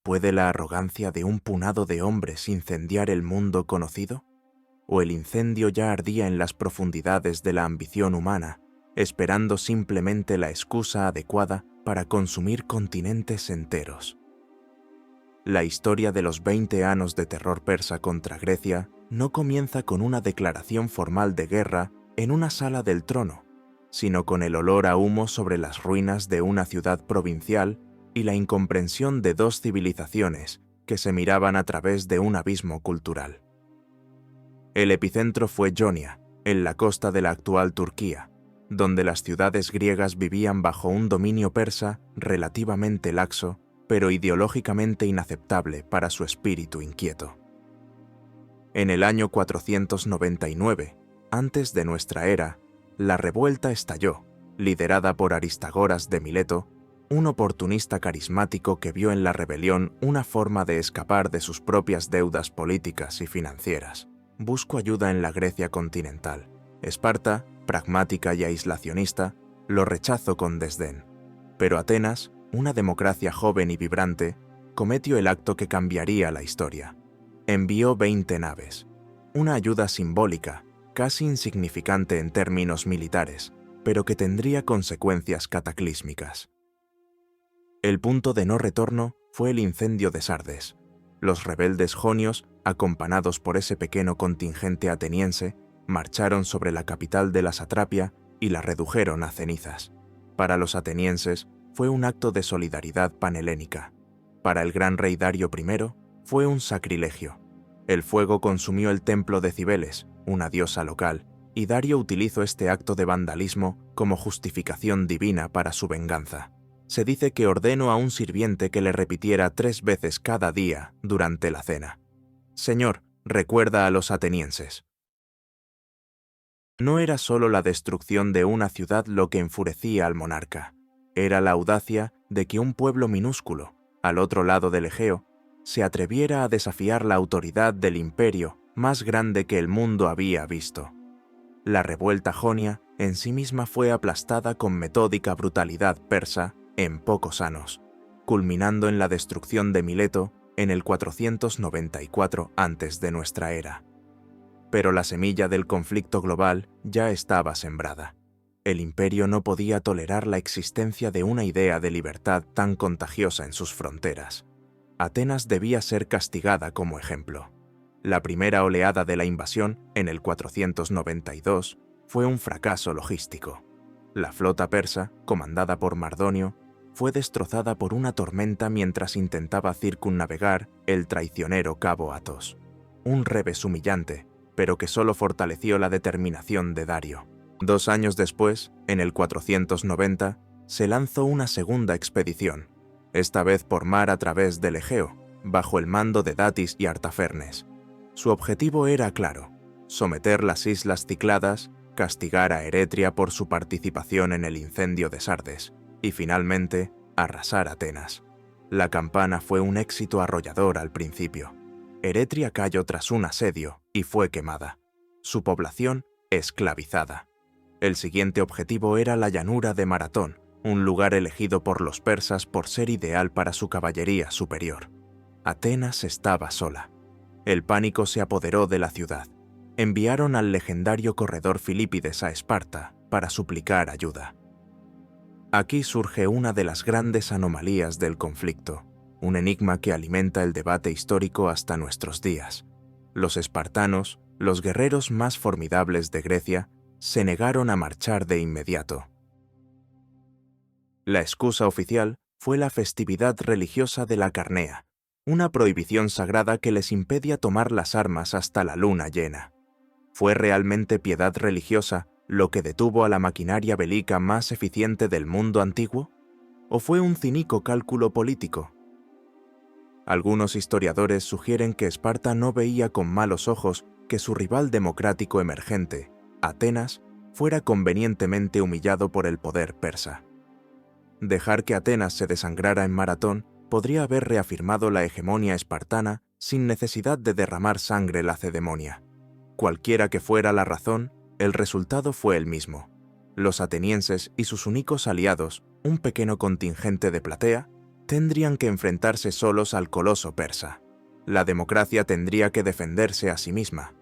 ¿Puede la arrogancia de un punado de hombres incendiar el mundo conocido? ¿O el incendio ya ardía en las profundidades de la ambición humana, esperando simplemente la excusa adecuada para consumir continentes enteros? La historia de los 20 años de terror persa contra Grecia no comienza con una declaración formal de guerra en una sala del trono, sino con el olor a humo sobre las ruinas de una ciudad provincial y la incomprensión de dos civilizaciones que se miraban a través de un abismo cultural. El epicentro fue Jonia, en la costa de la actual Turquía, donde las ciudades griegas vivían bajo un dominio persa relativamente laxo, pero ideológicamente inaceptable para su espíritu inquieto. En el año 499, antes de nuestra era, la revuelta estalló, liderada por Aristagoras de Mileto, un oportunista carismático que vio en la rebelión una forma de escapar de sus propias deudas políticas y financieras. Buscó ayuda en la Grecia continental. Esparta, pragmática y aislacionista, lo rechazó con desdén. Pero Atenas, una democracia joven y vibrante, cometió el acto que cambiaría la historia. Envió 20 naves. Una ayuda simbólica, casi insignificante en términos militares, pero que tendría consecuencias cataclísmicas. El punto de no retorno fue el incendio de Sardes. Los rebeldes jonios, acompañados por ese pequeño contingente ateniense, marcharon sobre la capital de la satrapia y la redujeron a cenizas. Para los atenienses fue un acto de solidaridad panhelénica. Para el gran rey Dario I fue un sacrilegio. El fuego consumió el templo de Cibeles, una diosa local, y Dario utilizó este acto de vandalismo como justificación divina para su venganza. Se dice que ordenó a un sirviente que le repitiera 3 veces cada día durante la cena: «Señor, recuerda a los atenienses». No era solo la destrucción de una ciudad lo que enfurecía al monarca. Era la audacia de que un pueblo minúsculo, al otro lado del Egeo, se atreviera a desafiar la autoridad del imperio más grande que el mundo había visto. La revuelta jonia en sí misma fue aplastada con metódica brutalidad persa en pocos años, culminando en la destrucción de Mileto en el 494 antes de nuestra era. Pero la semilla del conflicto global ya estaba sembrada. El imperio no podía tolerar la existencia de una idea de libertad tan contagiosa en sus fronteras. Atenas debía ser castigada como ejemplo. La primera oleada de la invasión, en el 492, fue un fracaso logístico. La flota persa, comandada por Mardonio, fue destrozada por una tormenta mientras intentaba circunnavegar el traicionero cabo Athos. Un revés humillante, pero que solo fortaleció la determinación de Dario. 2 años después, en el 490, se lanzó una segunda expedición, esta vez por mar a través del Egeo, bajo el mando de Datis y Artafernes. Su objetivo era claro: someter las islas Cícladas, castigar a Eretria por su participación en el incendio de Sardes y, finalmente, arrasar Atenas. La campaña fue un éxito arrollador al principio. Eretria cayó tras un asedio y fue quemada. Su población, esclavizada. El siguiente objetivo era la llanura de Maratón, un lugar elegido por los persas por ser ideal para su caballería superior. Atenas estaba sola. El pánico se apoderó de la ciudad. Enviaron al legendario corredor Filipides a Esparta para suplicar ayuda. Aquí surge una de las grandes anomalías del conflicto, un enigma que alimenta el debate histórico hasta nuestros días. Los espartanos, los guerreros más formidables de Grecia, se negaron a marchar de inmediato. La excusa oficial fue la festividad religiosa de la Carnea, una prohibición sagrada que les impedía tomar las armas hasta la luna llena. ¿Fue realmente piedad religiosa lo que detuvo a la maquinaria bélica más eficiente del mundo antiguo? ¿O fue un cínico cálculo político? Algunos historiadores sugieren que Esparta no veía con malos ojos que su rival democrático emergente, Atenas, fuera convenientemente humillado por el poder persa. Dejar que Atenas se desangrara en Maratón podría haber reafirmado la hegemonía espartana sin necesidad de derramar sangre lacedemonia. Cualquiera que fuera la razón, el resultado fue el mismo. Los atenienses y sus únicos aliados, un pequeño contingente de platea, tendrían que enfrentarse solos al coloso persa. La democracia tendría que defenderse a sí misma.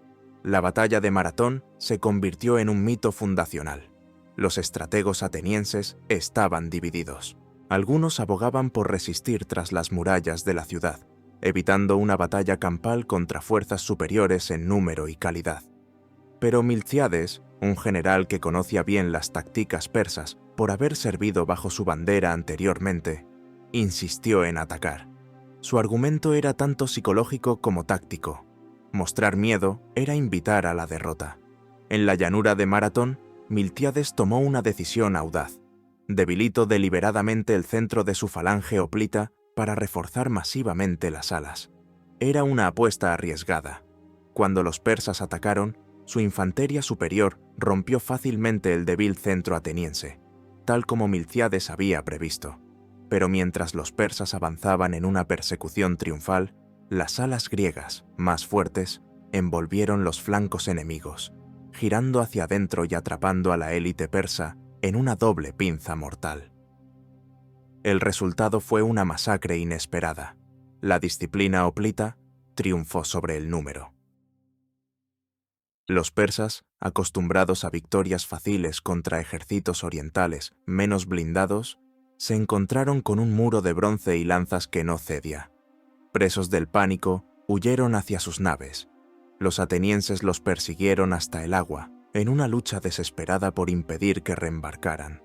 La batalla de Maratón se convirtió en un mito fundacional. Los estrategos atenienses estaban divididos. Algunos abogaban por resistir tras las murallas de la ciudad, evitando una batalla campal contra fuerzas superiores en número y calidad. Pero Milcíades, un general que conocía bien las tácticas persas por haber servido bajo su bandera anteriormente, insistió en atacar. Su argumento era tanto psicológico como táctico. Mostrar miedo era invitar a la derrota. En la llanura de Maratón, Milcíades tomó una decisión audaz. Debilitó deliberadamente el centro de su falange hoplita para reforzar masivamente las alas. Era una apuesta arriesgada. Cuando los persas atacaron, su infantería superior rompió fácilmente el débil centro ateniense, tal como Milcíades había previsto. Pero mientras los persas avanzaban en una persecución triunfal, las alas griegas, más fuertes, envolvieron los flancos enemigos, girando hacia adentro y atrapando a la élite persa en una doble pinza mortal. El resultado fue una masacre inesperada. La disciplina hoplita triunfó sobre el número. Los persas, acostumbrados a victorias fáciles contra ejércitos orientales menos blindados, se encontraron con un muro de bronce y lanzas que no cedía. Presos del pánico, huyeron hacia sus naves. Los atenienses los persiguieron hasta el agua, en una lucha desesperada por impedir que reembarcaran.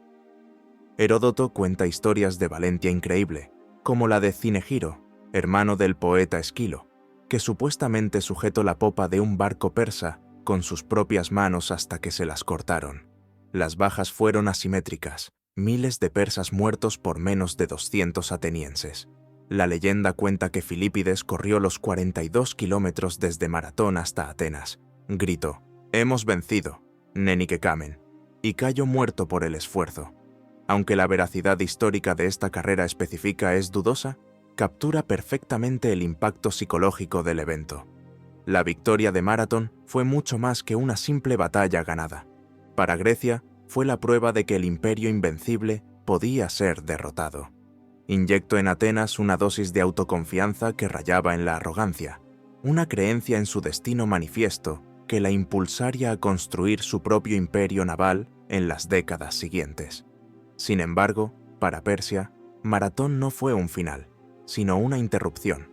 Heródoto cuenta historias de valentía increíble, como la de Cinegiro, hermano del poeta Esquilo, que supuestamente sujetó la popa de un barco persa con sus propias manos hasta que se las cortaron. Las bajas fueron asimétricas, miles de persas muertos por menos de 200 atenienses. La leyenda cuenta que Filipides corrió los 42 kilómetros desde Maratón hasta Atenas. Gritó: «Hemos vencido, Nenique Kamen», y cayó muerto por el esfuerzo. Aunque la veracidad histórica de esta carrera específica es dudosa, captura perfectamente el impacto psicológico del evento. La victoria de Maratón fue mucho más que una simple batalla ganada. Para Grecia, fue la prueba de que el imperio invencible podía ser derrotado. Inyectó en Atenas una dosis de autoconfianza que rayaba en la arrogancia, una creencia en su destino manifiesto que la impulsaría a construir su propio imperio naval en las décadas siguientes. Sin embargo, para Persia, Maratón no fue un final, sino una interrupción.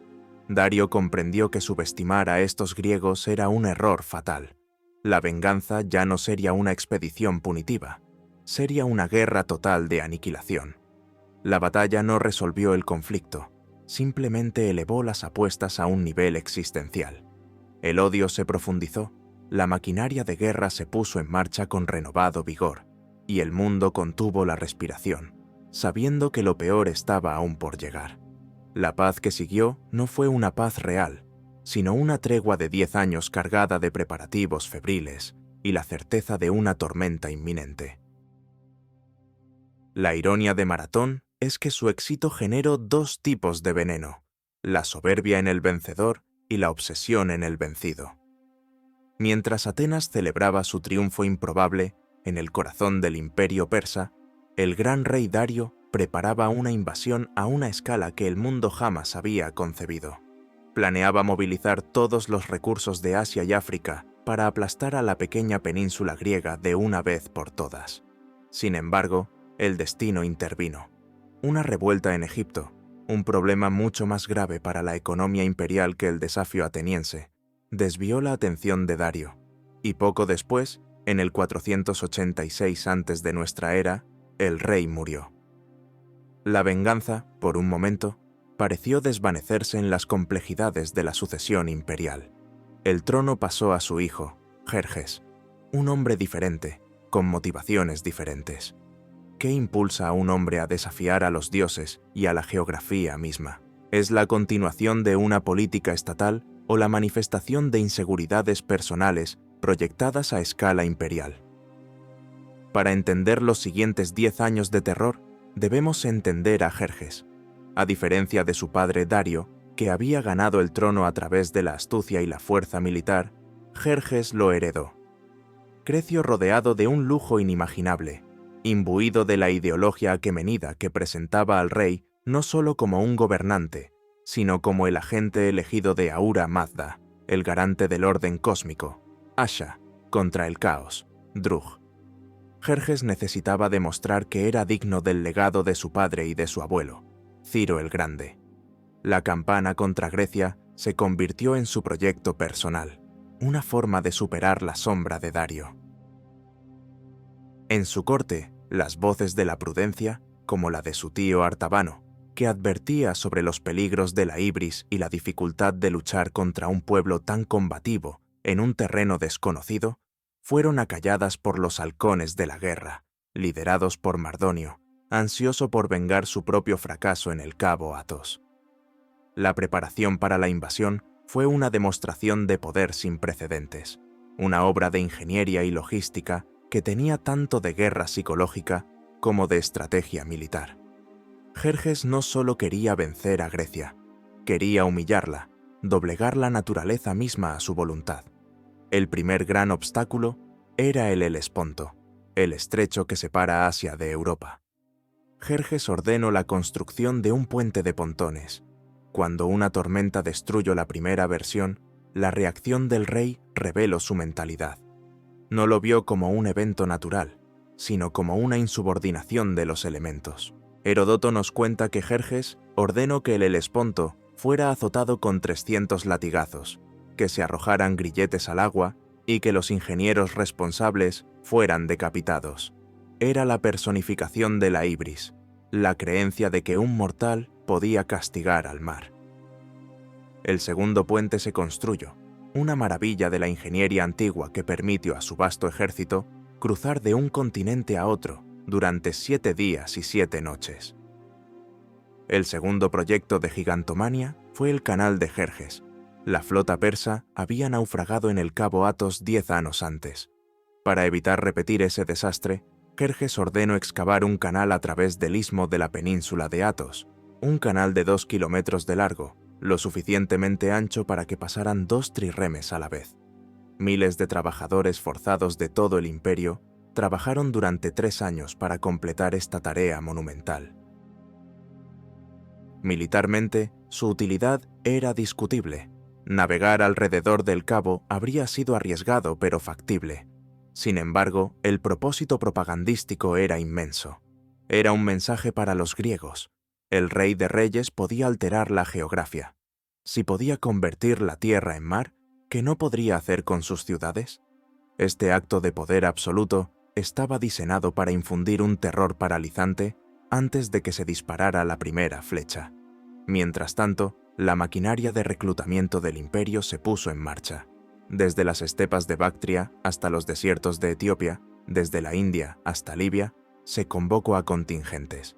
Darío comprendió que subestimar a estos griegos era un error fatal. La venganza ya no sería una expedición punitiva, sería una guerra total de aniquilación. La batalla no resolvió el conflicto, simplemente elevó las apuestas a un nivel existencial. El odio se profundizó, la maquinaria de guerra se puso en marcha con renovado vigor, y el mundo contuvo la respiración, sabiendo que lo peor estaba aún por llegar. La paz que siguió no fue una paz real, sino una tregua de 10 años cargada de preparativos febriles y la certeza de una tormenta inminente. La ironía de Maratón es que su éxito generó dos tipos de veneno: la soberbia en el vencedor y la obsesión en el vencido. Mientras Atenas celebraba su triunfo improbable en el corazón del imperio persa, el gran rey Darío preparaba una invasión a una escala que el mundo jamás había concebido. Planeaba movilizar todos los recursos de Asia y África para aplastar a la pequeña península griega de una vez por todas. Sin embargo, el destino intervino. Una revuelta en Egipto, un problema mucho más grave para la economía imperial que el desafío ateniense, desvió la atención de Darío, y poco después, en el 486 antes de nuestra era, el rey murió. La venganza, por un momento, pareció desvanecerse en las complejidades de la sucesión imperial. El trono pasó a su hijo, Jerjes, un hombre diferente, con motivaciones diferentes. ¿Qué impulsa a un hombre a desafiar a los dioses y a la geografía misma? ¿Es la continuación de una política estatal o la manifestación de inseguridades personales proyectadas a escala imperial? Para entender los siguientes 10 años de terror, debemos entender a Jerjes. A diferencia de su padre Darío, que había ganado el trono a través de la astucia y la fuerza militar, Jerjes lo heredó. Creció rodeado de un lujo inimaginable, imbuido de la ideología aquemenida que presentaba al rey no solo como un gobernante, sino como el agente elegido de Ahura Mazda, el garante del orden cósmico, Asha, contra el caos, Drug. Jerjes necesitaba demostrar que era digno del legado de su padre y de su abuelo, Ciro el Grande. La campaña contra Grecia se convirtió en su proyecto personal, una forma de superar la sombra de Dario. En su corte, las voces de la prudencia, como la de su tío Artabano, que advertía sobre los peligros de la ibris y la dificultad de luchar contra un pueblo tan combativo en un terreno desconocido, fueron acalladas por los halcones de la guerra, liderados por Mardonio, ansioso por vengar su propio fracaso en el cabo Athos. La preparación para la invasión fue una demostración de poder sin precedentes, una obra de ingeniería y logística que tenía tanto de guerra psicológica como de estrategia militar. Jerjes no solo quería vencer a Grecia, quería humillarla, doblegar la naturaleza misma a su voluntad. El primer gran obstáculo era el Helesponto, el estrecho que separa Asia de Europa. Jerjes ordenó la construcción de un puente de pontones. Cuando una tormenta destruyó la primera versión, la reacción del rey reveló su mentalidad. No lo vio como un evento natural, sino como una insubordinación de los elementos. Heródoto nos cuenta que Jerjes ordenó que el Helesponto fuera azotado con 300 latigazos, que se arrojaran grilletes al agua y que los ingenieros responsables fueran decapitados. Era la personificación de la ibris, la creencia de que un mortal podía castigar al mar. El segundo puente se construyó, una maravilla de la ingeniería antigua que permitió a su vasto ejército cruzar de un continente a otro durante 7 días y 7 noches. El segundo proyecto de gigantomania fue el canal de Jerjes. La flota persa había naufragado en el cabo Athos 10 años antes. Para evitar repetir ese desastre, Jerjes ordenó excavar un canal a través del istmo de la península de Athos, un canal de 2 kilómetros de largo, lo suficientemente ancho para que pasaran 2 trirremes a la vez. Miles de trabajadores forzados de todo el imperio trabajaron durante 3 años para completar esta tarea monumental. Militarmente, su utilidad era discutible. Navegar alrededor del cabo habría sido arriesgado pero factible. Sin embargo, el propósito propagandístico era inmenso. Era un mensaje para los griegos. El rey de reyes podía alterar la geografía. Si podía convertir la tierra en mar, ¿qué no podría hacer con sus ciudades? Este acto de poder absoluto estaba diseñado para infundir un terror paralizante antes de que se disparara la primera flecha. Mientras tanto, la maquinaria de reclutamiento del imperio se puso en marcha. Desde las estepas de Bactria hasta los desiertos de Etiopía, desde la India hasta Libia, se convocó a contingentes.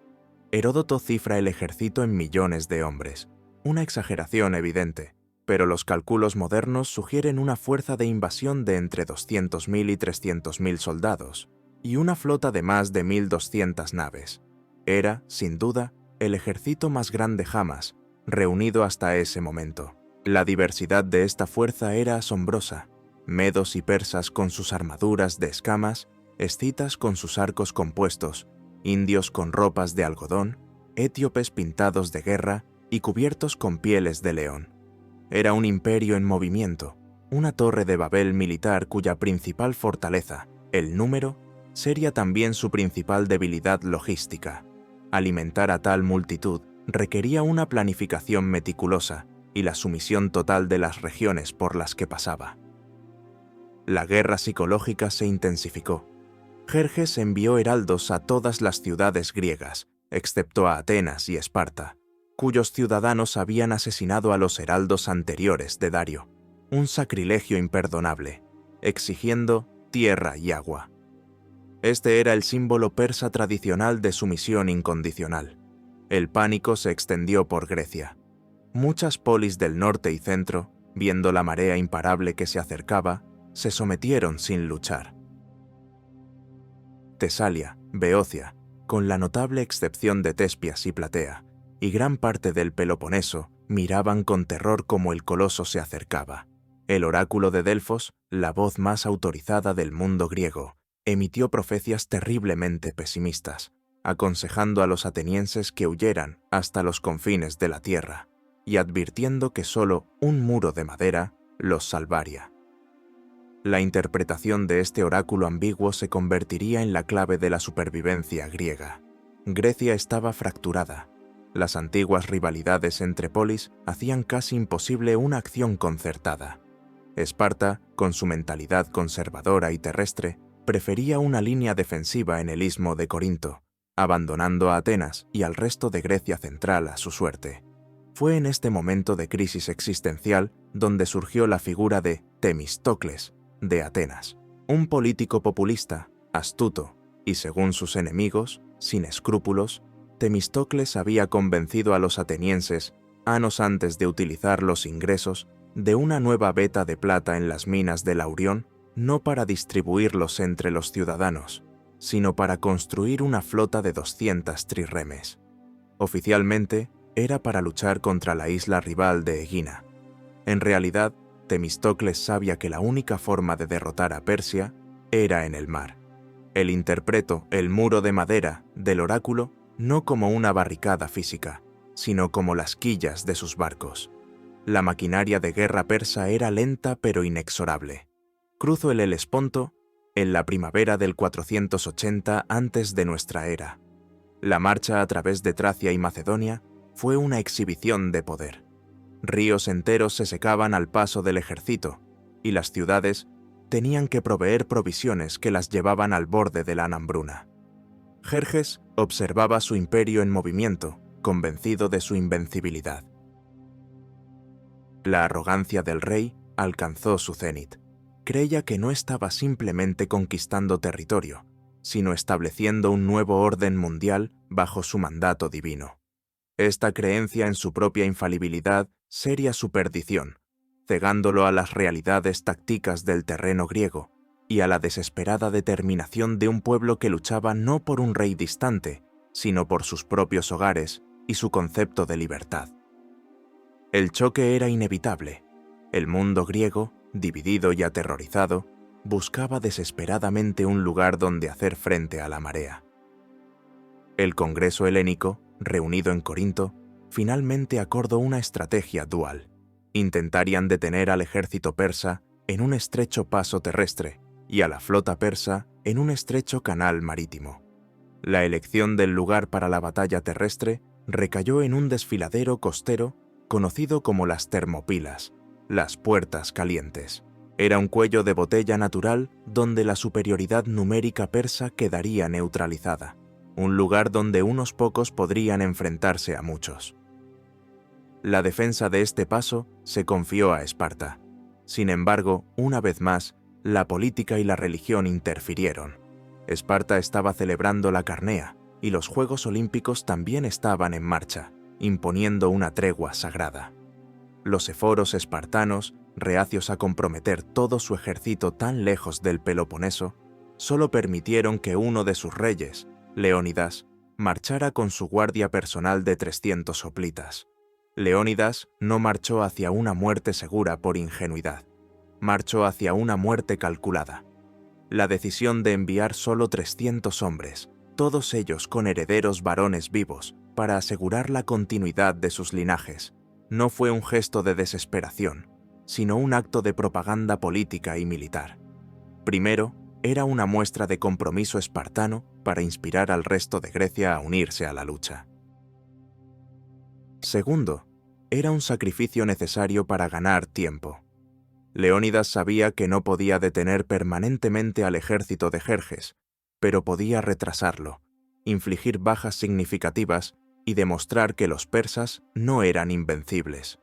Heródoto cifra el ejército en millones de hombres, una exageración evidente, pero los cálculos modernos sugieren una fuerza de invasión de entre 200.000 y 300.000 soldados, y una flota de más de 1.200 naves. Era, sin duda, el ejército más grande jamás, reunido hasta ese momento. La diversidad de esta fuerza era asombrosa. Medos y persas con sus armaduras de escamas, escitas con sus arcos compuestos, indios con ropas de algodón, etíopes pintados de guerra y cubiertos con pieles de león. Era un imperio en movimiento, una torre de Babel militar cuya principal fortaleza, el número, sería también su principal debilidad logística. Alimentar a tal multitud requería una planificación meticulosa y la sumisión total de las regiones por las que pasaba. La guerra psicológica se intensificó. Jerjes envió heraldos a todas las ciudades griegas, excepto a Atenas y Esparta, cuyos ciudadanos habían asesinado a los heraldos anteriores de Dario, un sacrilegio imperdonable, exigiendo tierra y agua. Este era el símbolo persa tradicional de sumisión incondicional. El pánico se extendió por Grecia. Muchas polis del norte y centro, viendo la marea imparable que se acercaba, se sometieron sin luchar. Tesalia, Beocia, con la notable excepción de Tespias y Platea, y gran parte del Peloponeso, miraban con terror cómo el coloso se acercaba. El oráculo de Delfos, la voz más autorizada del mundo griego, emitió profecías terriblemente pesimistas. aconsejando a los atenienses que huyeran hasta los confines de la tierra y advirtiendo que solo un muro de madera los salvaría. La interpretación de este oráculo ambiguo se convertiría en la clave de la supervivencia griega. Grecia estaba fracturada. Las antiguas rivalidades entre polis hacían casi imposible una acción concertada. Esparta, con su mentalidad conservadora y terrestre, prefería una línea defensiva en el istmo de Corinto, abandonando a Atenas y al resto de Grecia central a su suerte. Fue en este momento de crisis existencial donde surgió la figura de Temístocles, de Atenas, un político populista, astuto y, según sus enemigos, sin escrúpulos. Temístocles había convencido a los atenienses, años antes de utilizar los ingresos de una nueva veta de plata en las minas de Laurión, no para distribuirlos entre los ciudadanos, sino para construir una flota de 200 trirremes. Oficialmente, era para luchar contra la isla rival de Egina. En realidad, Temístocles sabía que la única forma de derrotar a Persia era en el mar. Él interpretó el muro de madera del oráculo no como una barricada física, sino como las quillas de sus barcos. La maquinaria de guerra persa era lenta pero inexorable. Cruzó el Helesponto en la primavera del 480 antes de nuestra era. La marcha a través de Tracia y Macedonia fue una exhibición de poder. Ríos enteros se secaban al paso del ejército, y las ciudades tenían que proveer provisiones que las llevaban al borde de la hambruna. Jerjes observaba su imperio en movimiento, convencido de su invencibilidad. La arrogancia del rey alcanzó su cenit. Creía que no estaba simplemente conquistando territorio, sino estableciendo un nuevo orden mundial bajo su mandato divino. Esta creencia en su propia infalibilidad sería su perdición, cegándolo a las realidades tácticas del terreno griego y a la desesperada determinación de un pueblo que luchaba no por un rey distante, sino por sus propios hogares y su concepto de libertad. El choque era inevitable. El mundo griego, dividido y aterrorizado, buscaba desesperadamente un lugar donde hacer frente a la marea. El Congreso helénico, reunido en Corinto, finalmente acordó una estrategia dual. Intentarían detener al ejército persa en un estrecho paso terrestre y a la flota persa en un estrecho canal marítimo. La elección del lugar para la batalla terrestre recayó en un desfiladero costero conocido como las Termópilas, las puertas calientes. Era un cuello de botella natural donde la superioridad numérica persa quedaría neutralizada, un lugar donde unos pocos podrían enfrentarse a muchos. La defensa de este paso se confió a Esparta. Sin embargo, una vez más, la política y la religión interfirieron. Esparta estaba celebrando la Carnea y los Juegos Olímpicos también estaban en marcha, imponiendo una tregua sagrada. Los eforos espartanos, reacios a comprometer todo su ejército tan lejos del Peloponeso, solo permitieron que uno de sus reyes, Leónidas, marchara con su guardia personal de 300 hoplitas. Leónidas no marchó hacia una muerte segura por ingenuidad, marchó hacia una muerte calculada. La decisión de enviar solo 300 hombres, todos ellos con herederos varones vivos, para asegurar la continuidad de sus linajes, no fue un gesto de desesperación, sino un acto de propaganda política y militar. Primero, era una muestra de compromiso espartano para inspirar al resto de Grecia a unirse a la lucha. Segundo, era un sacrificio necesario para ganar tiempo. Leónidas sabía que no podía detener permanentemente al ejército de Jerjes, pero podía retrasarlo, infligir bajas significativas y demostrar que los persas no eran invencibles.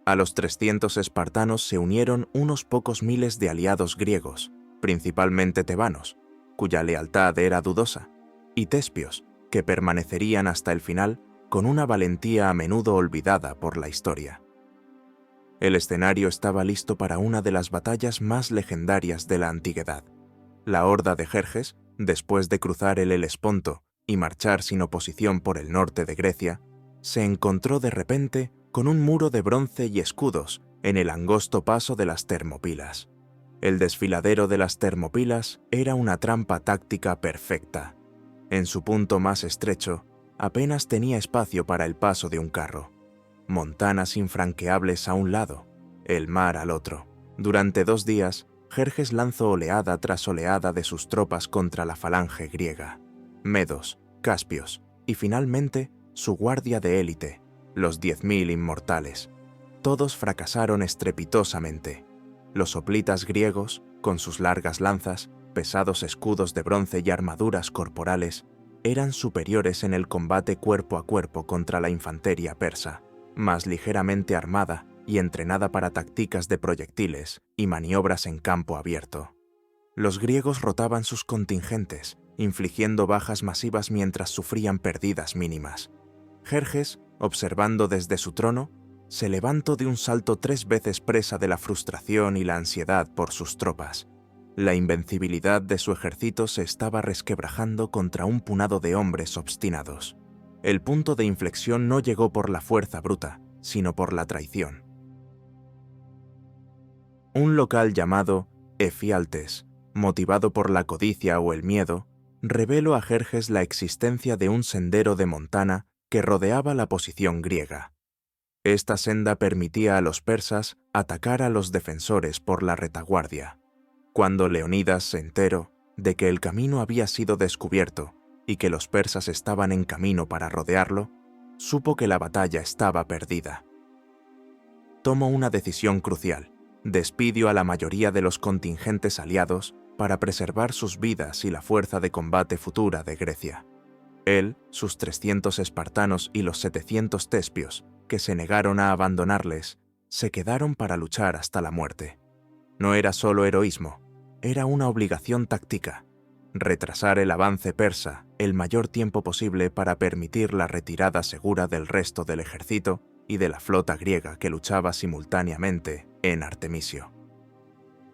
A los 300 espartanos se unieron unos pocos miles de aliados griegos, principalmente tebanos, cuya lealtad era dudosa, y tespios, que permanecerían hasta el final con una valentía a menudo olvidada por la historia. El escenario estaba listo para una de las batallas más legendarias de la antigüedad. La horda de Jerjes, después de cruzar el Helesponto y marchar sin oposición por el norte de Grecia, se encontró de repente con un muro de bronce y escudos en el angosto paso de las Termópilas. El desfiladero de las Termópilas era una trampa táctica perfecta. En su punto más estrecho, apenas tenía espacio para el paso de un carro. Montanas infranqueables a un lado, el mar al otro. Durante 2 días, Jerjes lanzó oleada tras oleada de sus tropas contra la falange griega. Medos, caspios y finalmente su guardia de élite, los 10.000 inmortales. Todos fracasaron estrepitosamente. Los hoplitas griegos, con sus largas lanzas, pesados escudos de bronce y armaduras corporales, eran superiores en el combate cuerpo a cuerpo contra la infantería persa, más ligeramente armada y entrenada para tácticas de proyectiles y maniobras en campo abierto. Los griegos rotaban sus contingentes, infligiendo bajas masivas mientras sufrían pérdidas mínimas. Jerjes, observando desde su trono, se levantó de un salto 3 veces presa de la frustración y la ansiedad por sus tropas. La invencibilidad de su ejército se estaba resquebrajando contra un punado de hombres obstinados. El punto de inflexión no llegó por la fuerza bruta, sino por la traición. Un local llamado Efialtes, motivado por la codicia o el miedo, reveló a Jerjes la existencia de un sendero de montana que rodeaba la posición griega. Esta senda permitía a los persas atacar a los defensores por la retaguardia. Cuando Leónidas se enteró de que el camino había sido descubierto y que los persas estaban en camino para rodearlo, supo que la batalla estaba perdida. Tomó una decisión crucial: despidió a la mayoría de los contingentes aliados para preservar sus vidas y la fuerza de combate futura de Grecia. Él, sus 300 espartanos y los 700 tespios, que se negaron a abandonarles, se quedaron para luchar hasta la muerte. No era solo heroísmo, era una obligación táctica: retrasar el avance persa el mayor tiempo posible para permitir la retirada segura del resto del ejército y de la flota griega que luchaba simultáneamente en Artemisio.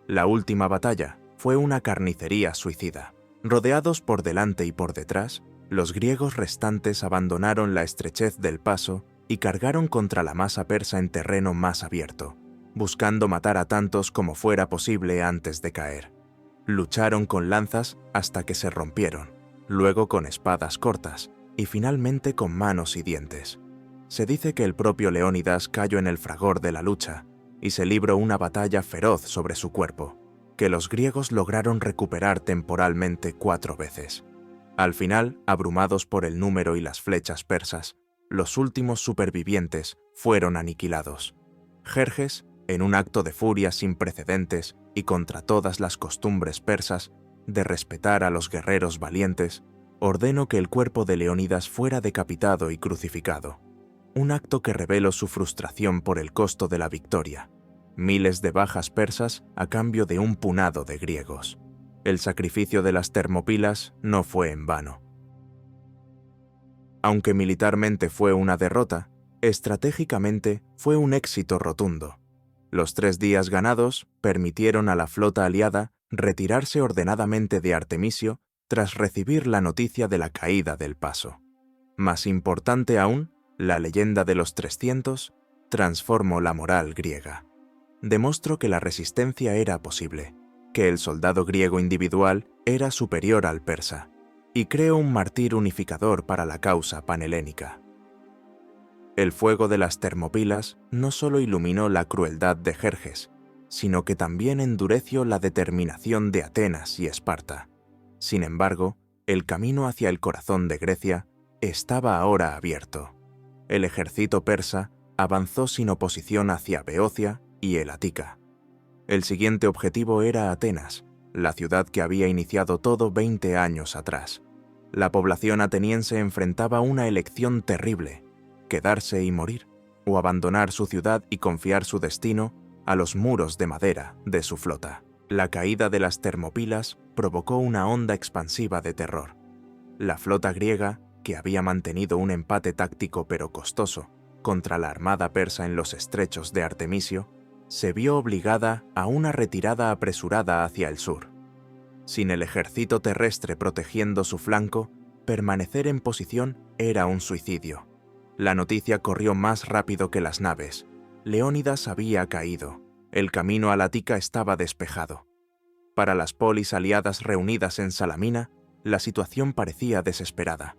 La última batalla fue una carnicería suicida. Rodeados por delante y por detrás, los griegos restantes abandonaron la estrechez del paso y cargaron contra la masa persa en terreno más abierto, buscando matar a tantos como fuera posible antes de caer. Lucharon con lanzas hasta que se rompieron, luego con espadas cortas y finalmente con manos y dientes. Se dice que el propio Leónidas cayó en el fragor de la lucha y se libró una batalla feroz sobre su cuerpo, que los griegos lograron recuperar temporalmente 4 veces. Al final, abrumados por el número y las flechas persas, los últimos supervivientes fueron aniquilados. Jerjes, en un acto de furia sin precedentes y contra todas las costumbres persas de respetar a los guerreros valientes, ordenó que el cuerpo de Leónidas fuera decapitado y crucificado. Un acto que reveló su frustración por el costo de la victoria: miles de bajas persas a cambio de un punado de griegos. El sacrificio de las Termopilas no fue en vano. Aunque militarmente fue una derrota, estratégicamente fue un éxito rotundo. Los 3 días ganados permitieron a la flota aliada retirarse ordenadamente de Artemisio tras recibir la noticia de la caída del paso. Más importante aún, la leyenda de los 300 transformó la moral griega. Demostró que la resistencia era posible, que el soldado griego individual era superior al persa, y creó un mártir unificador para la causa panhelénica. El fuego de las Termopilas no solo iluminó la crueldad de Jerjes, sino que también endureció la determinación de Atenas y Esparta. Sin embargo, el camino hacia el corazón de Grecia estaba ahora abierto. El ejército persa avanzó sin oposición hacia Beocia y el Ática. El siguiente objetivo era Atenas, la ciudad que había iniciado todo 20 años atrás. La población ateniense enfrentaba una elección terrible: quedarse y morir, o abandonar su ciudad y confiar su destino a los muros de madera de su flota. La caída de las Termopilas provocó una onda expansiva de terror. La flota griega, que había mantenido un empate táctico pero costoso contra la armada persa en los estrechos de Artemisio, se vio obligada a una retirada apresurada hacia el sur. Sin el ejército terrestre protegiendo su flanco, permanecer en posición era un suicidio. La noticia corrió más rápido que las naves. Leónidas había caído. El camino a la Ática estaba despejado. Para las polis aliadas reunidas en Salamina, la situación parecía desesperada.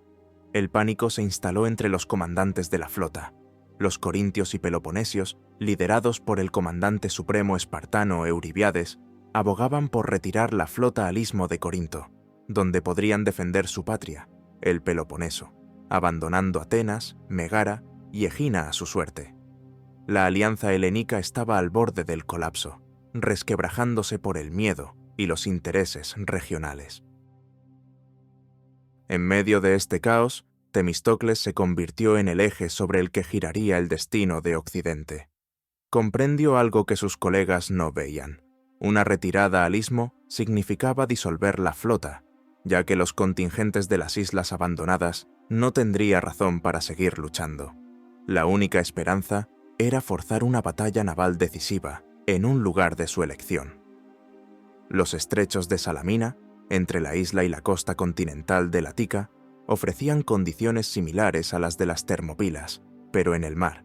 El pánico se instaló entre los comandantes de la flota. Los corintios y peloponesios, liderados por el comandante supremo espartano Euríbiades, abogaban por retirar la flota al istmo de Corinto, donde podrían defender su patria, el Peloponeso, abandonando Atenas, Megara y Egina a su suerte. La alianza helénica estaba al borde del colapso, resquebrajándose por el miedo y los intereses regionales. En medio de este caos, Temístocles se convirtió en el eje sobre el que giraría el destino de Occidente. Comprendió algo que sus colegas no veían. Una retirada al istmo significaba disolver la flota, ya que los contingentes de las islas abandonadas no tendría razón para seguir luchando. La única esperanza era forzar una batalla naval decisiva en un lugar de su elección. Los estrechos de Salamina, entre la isla y la costa continental de Lática, ofrecían condiciones similares a las de las Termópilas, pero en el mar.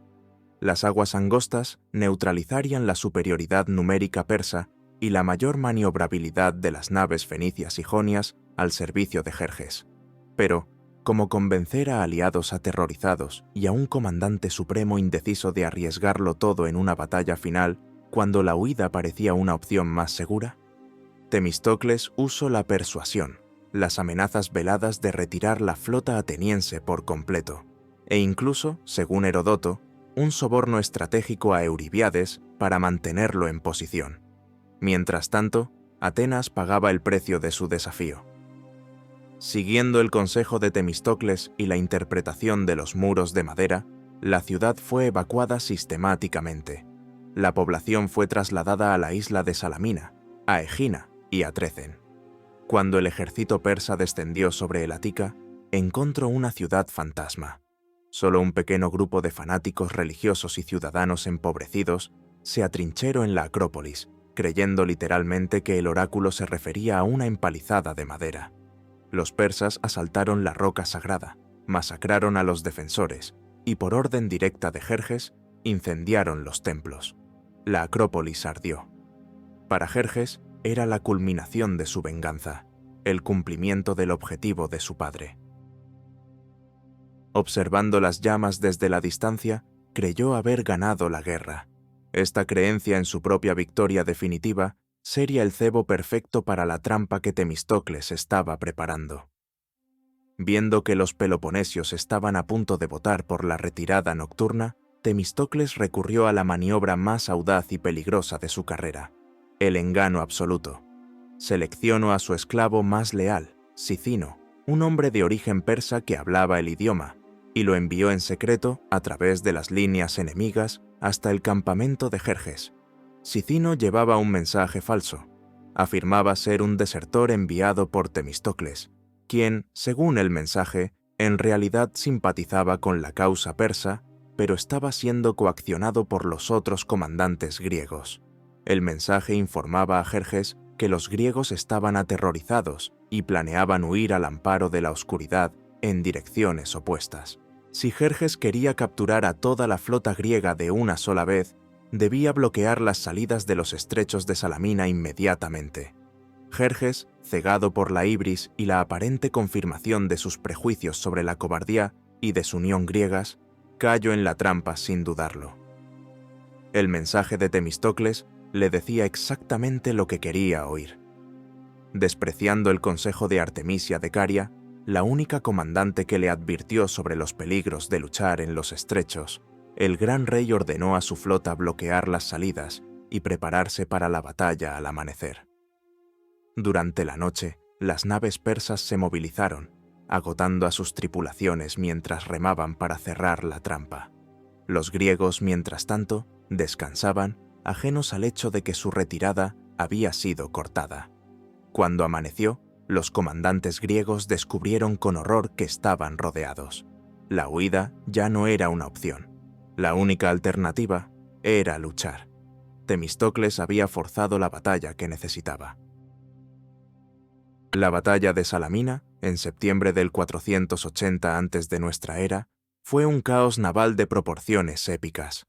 Las aguas angostas neutralizarían la superioridad numérica persa y la mayor maniobrabilidad de las naves fenicias y jonias al servicio de Jerjes. Pero, como convencer a aliados aterrorizados y a un comandante supremo indeciso de arriesgarlo todo en una batalla final cuando la huida parecía una opción más segura? Temístocles usó la persuasión, las amenazas veladas de retirar la flota ateniense por completo, e incluso, según Heródoto, un soborno estratégico a Euríbiades para mantenerlo en posición. Mientras tanto, Atenas pagaba el precio de su desafío. Siguiendo el consejo de Temístocles y la interpretación de los muros de madera, la ciudad fue evacuada sistemáticamente. La población fue trasladada a la isla de Salamina, a Egina y a Trecen. Cuando el ejército persa descendió sobre el Ática, encontró una ciudad fantasma. Solo un pequeño grupo de fanáticos religiosos y ciudadanos empobrecidos se atrincheró en la Acrópolis, creyendo literalmente que el oráculo se refería a una empalizada de madera. Los persas asaltaron la roca sagrada, masacraron a los defensores y, por orden directa de Jerjes, incendiaron los templos. La Acrópolis ardió. Para Jerjes era la culminación de su venganza, el cumplimiento del objetivo de su padre. Observando las llamas desde la distancia, creyó haber ganado la guerra. Esta creencia en su propia victoria definitiva sería el cebo perfecto para la trampa que Temístocles estaba preparando. Viendo que los peloponesios estaban a punto de votar por la retirada nocturna, Temístocles recurrió a la maniobra más audaz y peligrosa de su carrera, el engaño absoluto. Seleccionó a su esclavo más leal, Sicino, un hombre de origen persa que hablaba el idioma, y lo envió en secreto a través de las líneas enemigas hasta el campamento de Jerjes. Sicino llevaba un mensaje falso. Afirmaba ser un desertor enviado por Temístocles, quien, según el mensaje, en realidad simpatizaba con la causa persa, pero estaba siendo coaccionado por los otros comandantes griegos. El mensaje informaba a Jerjes que los griegos estaban aterrorizados y planeaban huir al amparo de la oscuridad en direcciones opuestas. Si Jerjes quería capturar a toda la flota griega de una sola vez, debía bloquear las salidas de los estrechos de Salamina inmediatamente. Jerjes, cegado por la ibris y la aparente confirmación de sus prejuicios sobre la cobardía y desunión griegas, cayó en la trampa sin dudarlo. El mensaje de Temístocles le decía exactamente lo que quería oír. Despreciando el consejo de Artemisia de Caria, la única comandante que le advirtió sobre los peligros de luchar en los estrechos, el gran rey ordenó a su flota bloquear las salidas y prepararse para la batalla al amanecer. Durante la noche, las naves persas se movilizaron, agotando a sus tripulaciones mientras remaban para cerrar la trampa. Los griegos, mientras tanto, descansaban, ajenos al hecho de que su retirada había sido cortada. Cuando amaneció, los comandantes griegos descubrieron con horror que estaban rodeados. La huida ya no era una opción. La única alternativa era luchar. Temístocles había forzado la batalla que necesitaba. La batalla de Salamina, en septiembre del 480 a.C. de nuestra era, fue un caos naval de proporciones épicas.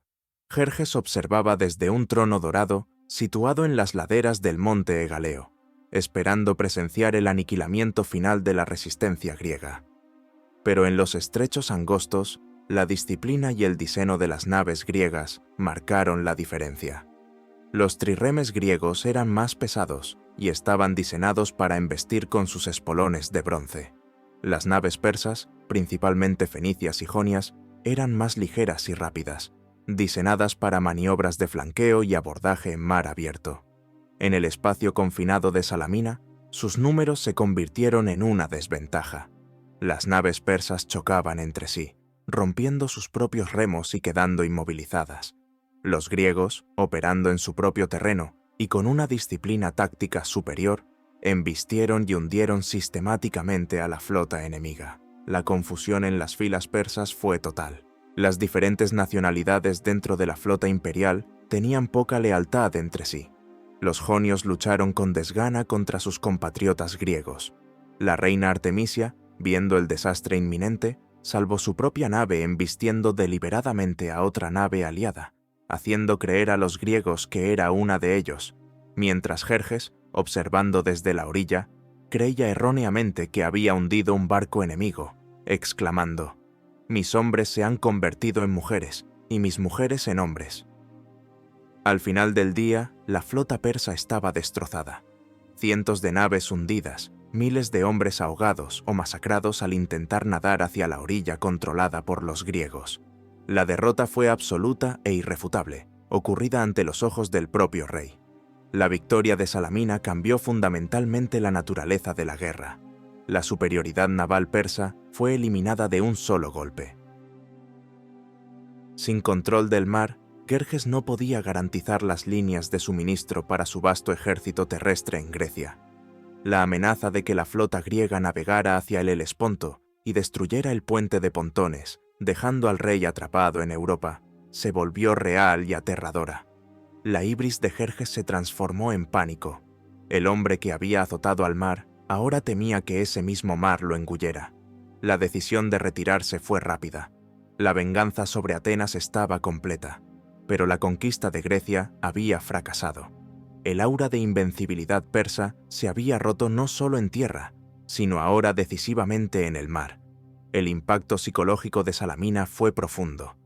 Jerjes observaba desde un trono dorado situado en las laderas del monte Egaleo. esperando presenciar el aniquilamiento final de la resistencia griega. Pero en los estrechos angostos, la disciplina y el diseño de las naves griegas marcaron la diferencia. Los trirremes griegos eran más pesados y estaban diseñados para embestir con sus espolones de bronce. Las naves persas, principalmente fenicias y jonias, eran más ligeras y rápidas, diseñadas para maniobras de flanqueo y abordaje en mar abierto. En el espacio confinado de Salamina, sus números se convirtieron en una desventaja. Las naves persas chocaban entre sí, rompiendo sus propios remos y quedando inmovilizadas. Los griegos, operando en su propio terreno y con una disciplina táctica superior, embistieron y hundieron sistemáticamente a la flota enemiga. La confusión en las filas persas fue total. Las diferentes nacionalidades dentro de la flota imperial tenían poca lealtad entre sí. Los jonios lucharon con desgana contra sus compatriotas griegos. La reina Artemisia, viendo el desastre inminente, salvó su propia nave embistiendo deliberadamente a otra nave aliada, haciendo creer a los griegos que era una de ellos, mientras Jerjes, observando desde la orilla, creía erróneamente que había hundido un barco enemigo, exclamando: «Mis hombres se han convertido en mujeres, y mis mujeres en hombres». Al final del día, la flota persa estaba destrozada. Cientos de naves hundidas, miles de hombres ahogados o masacrados al intentar nadar hacia la orilla controlada por los griegos. La derrota fue absoluta e irrefutable, ocurrida ante los ojos del propio rey. La victoria de Salamina cambió fundamentalmente la naturaleza de la guerra. La superioridad naval persa fue eliminada de un solo golpe. Sin control del mar, Jerjes no podía garantizar las líneas de suministro para su vasto ejército terrestre en Grecia. La amenaza de que la flota griega navegara hacia el Helesponto y destruyera el puente de Pontones, dejando al rey atrapado en Europa, se volvió real y aterradora. La ibris de Jerjes se transformó en pánico. El hombre que había azotado al mar ahora temía que ese mismo mar lo engullera. La decisión de retirarse fue rápida. La venganza sobre Atenas estaba completa, pero la conquista de Grecia había fracasado. El aura de invencibilidad persa se había roto no solo en tierra, sino ahora decisivamente en el mar. El impacto psicológico de Salamina fue profundo.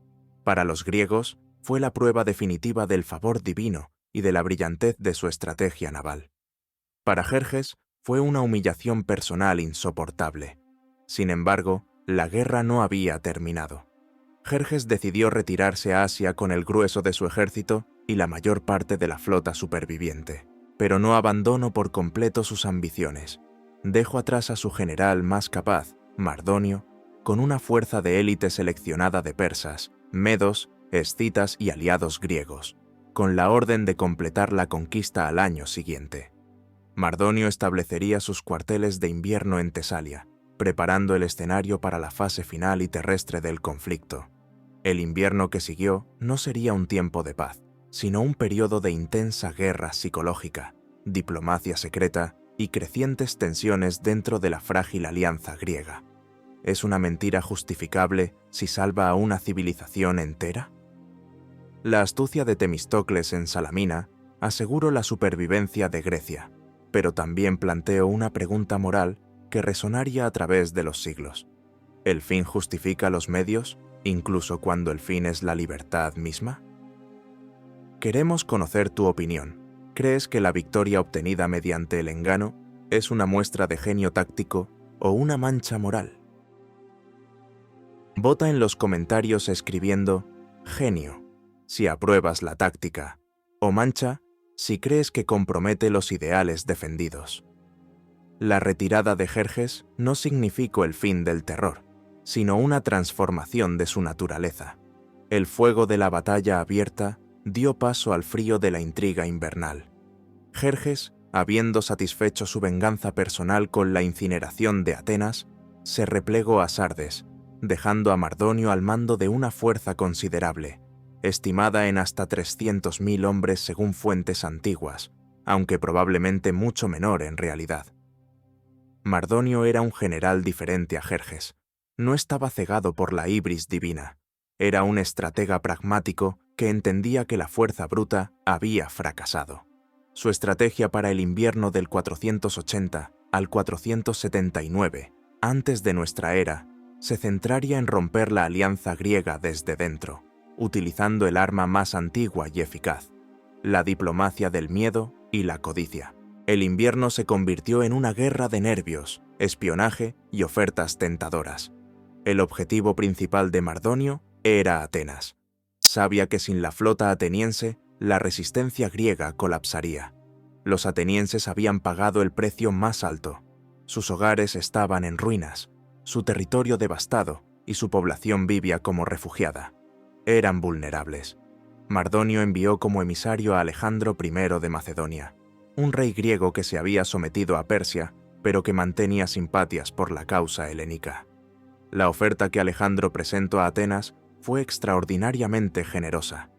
Para los griegos, fue la prueba definitiva del favor divino y de la brillantez de su estrategia naval. Para Jerjes, fue una humillación personal insoportable. Sin embargo, la guerra no había terminado. Jerjes decidió retirarse a Asia con el grueso de su ejército y la mayor parte de la flota superviviente, pero no abandonó por completo sus ambiciones. Dejó atrás a su general más capaz, Mardonio, con una fuerza de élite seleccionada de persas, medos, escitas y aliados griegos, con la orden de completar la conquista al año siguiente. Mardonio establecería sus cuarteles de invierno en Tesalia, preparando el escenario para la fase final y terrestre del conflicto. El invierno que siguió no sería un tiempo de paz, sino un periodo de intensa guerra psicológica, diplomacia secreta y crecientes tensiones dentro de la frágil alianza griega. ¿Es una mentira justificable si salva a una civilización entera? La astucia de Temístocles en Salamina aseguró la supervivencia de Grecia, pero también planteó una pregunta moral que resonaría a través de los siglos. ¿El fin justifica los medios, incluso cuando el fin es la libertad misma? Queremos conocer tu opinión. ¿Crees que la victoria obtenida mediante el engano es una muestra de genio táctico o una mancha moral? Vota en los comentarios escribiendo genio si apruebas la táctica, o mancha si crees que compromete los ideales defendidos. La retirada de Jerjes no significó el fin del terror, sino una transformación de su naturaleza. El fuego de la batalla abierta dio paso al frío de la intriga invernal. Jerjes, habiendo satisfecho su venganza personal con la incineración de Atenas, se replegó a Sardes, dejando a Mardonio al mando de una fuerza considerable, estimada en hasta 300.000 hombres según fuentes antiguas, aunque probablemente mucho menor en realidad. Mardonio era un general diferente a Jerjes. No estaba cegado por la ibris divina. Era un estratega pragmático que entendía que la fuerza bruta había fracasado. Su estrategia para el invierno del 480 al 479 antes de nuestra era se centraría en romper la alianza griega desde dentro, utilizando el arma más antigua y eficaz, la diplomacia del miedo y la codicia. El invierno se convirtió en una guerra de nervios, espionaje y ofertas tentadoras. El objetivo principal de Mardonio era Atenas. Sabía que sin la flota ateniense, la resistencia griega colapsaría. Los atenienses habían pagado el precio más alto. Sus hogares estaban en ruinas, su territorio devastado y su población vivía como refugiada. Eran vulnerables. Mardonio envió como emisario a Alejandro I de Macedonia, un rey griego que se había sometido a Persia, pero que mantenía simpatias por la causa helénica. La oferta que Alejandro presentó a Atenas fue extraordinariamente generosa.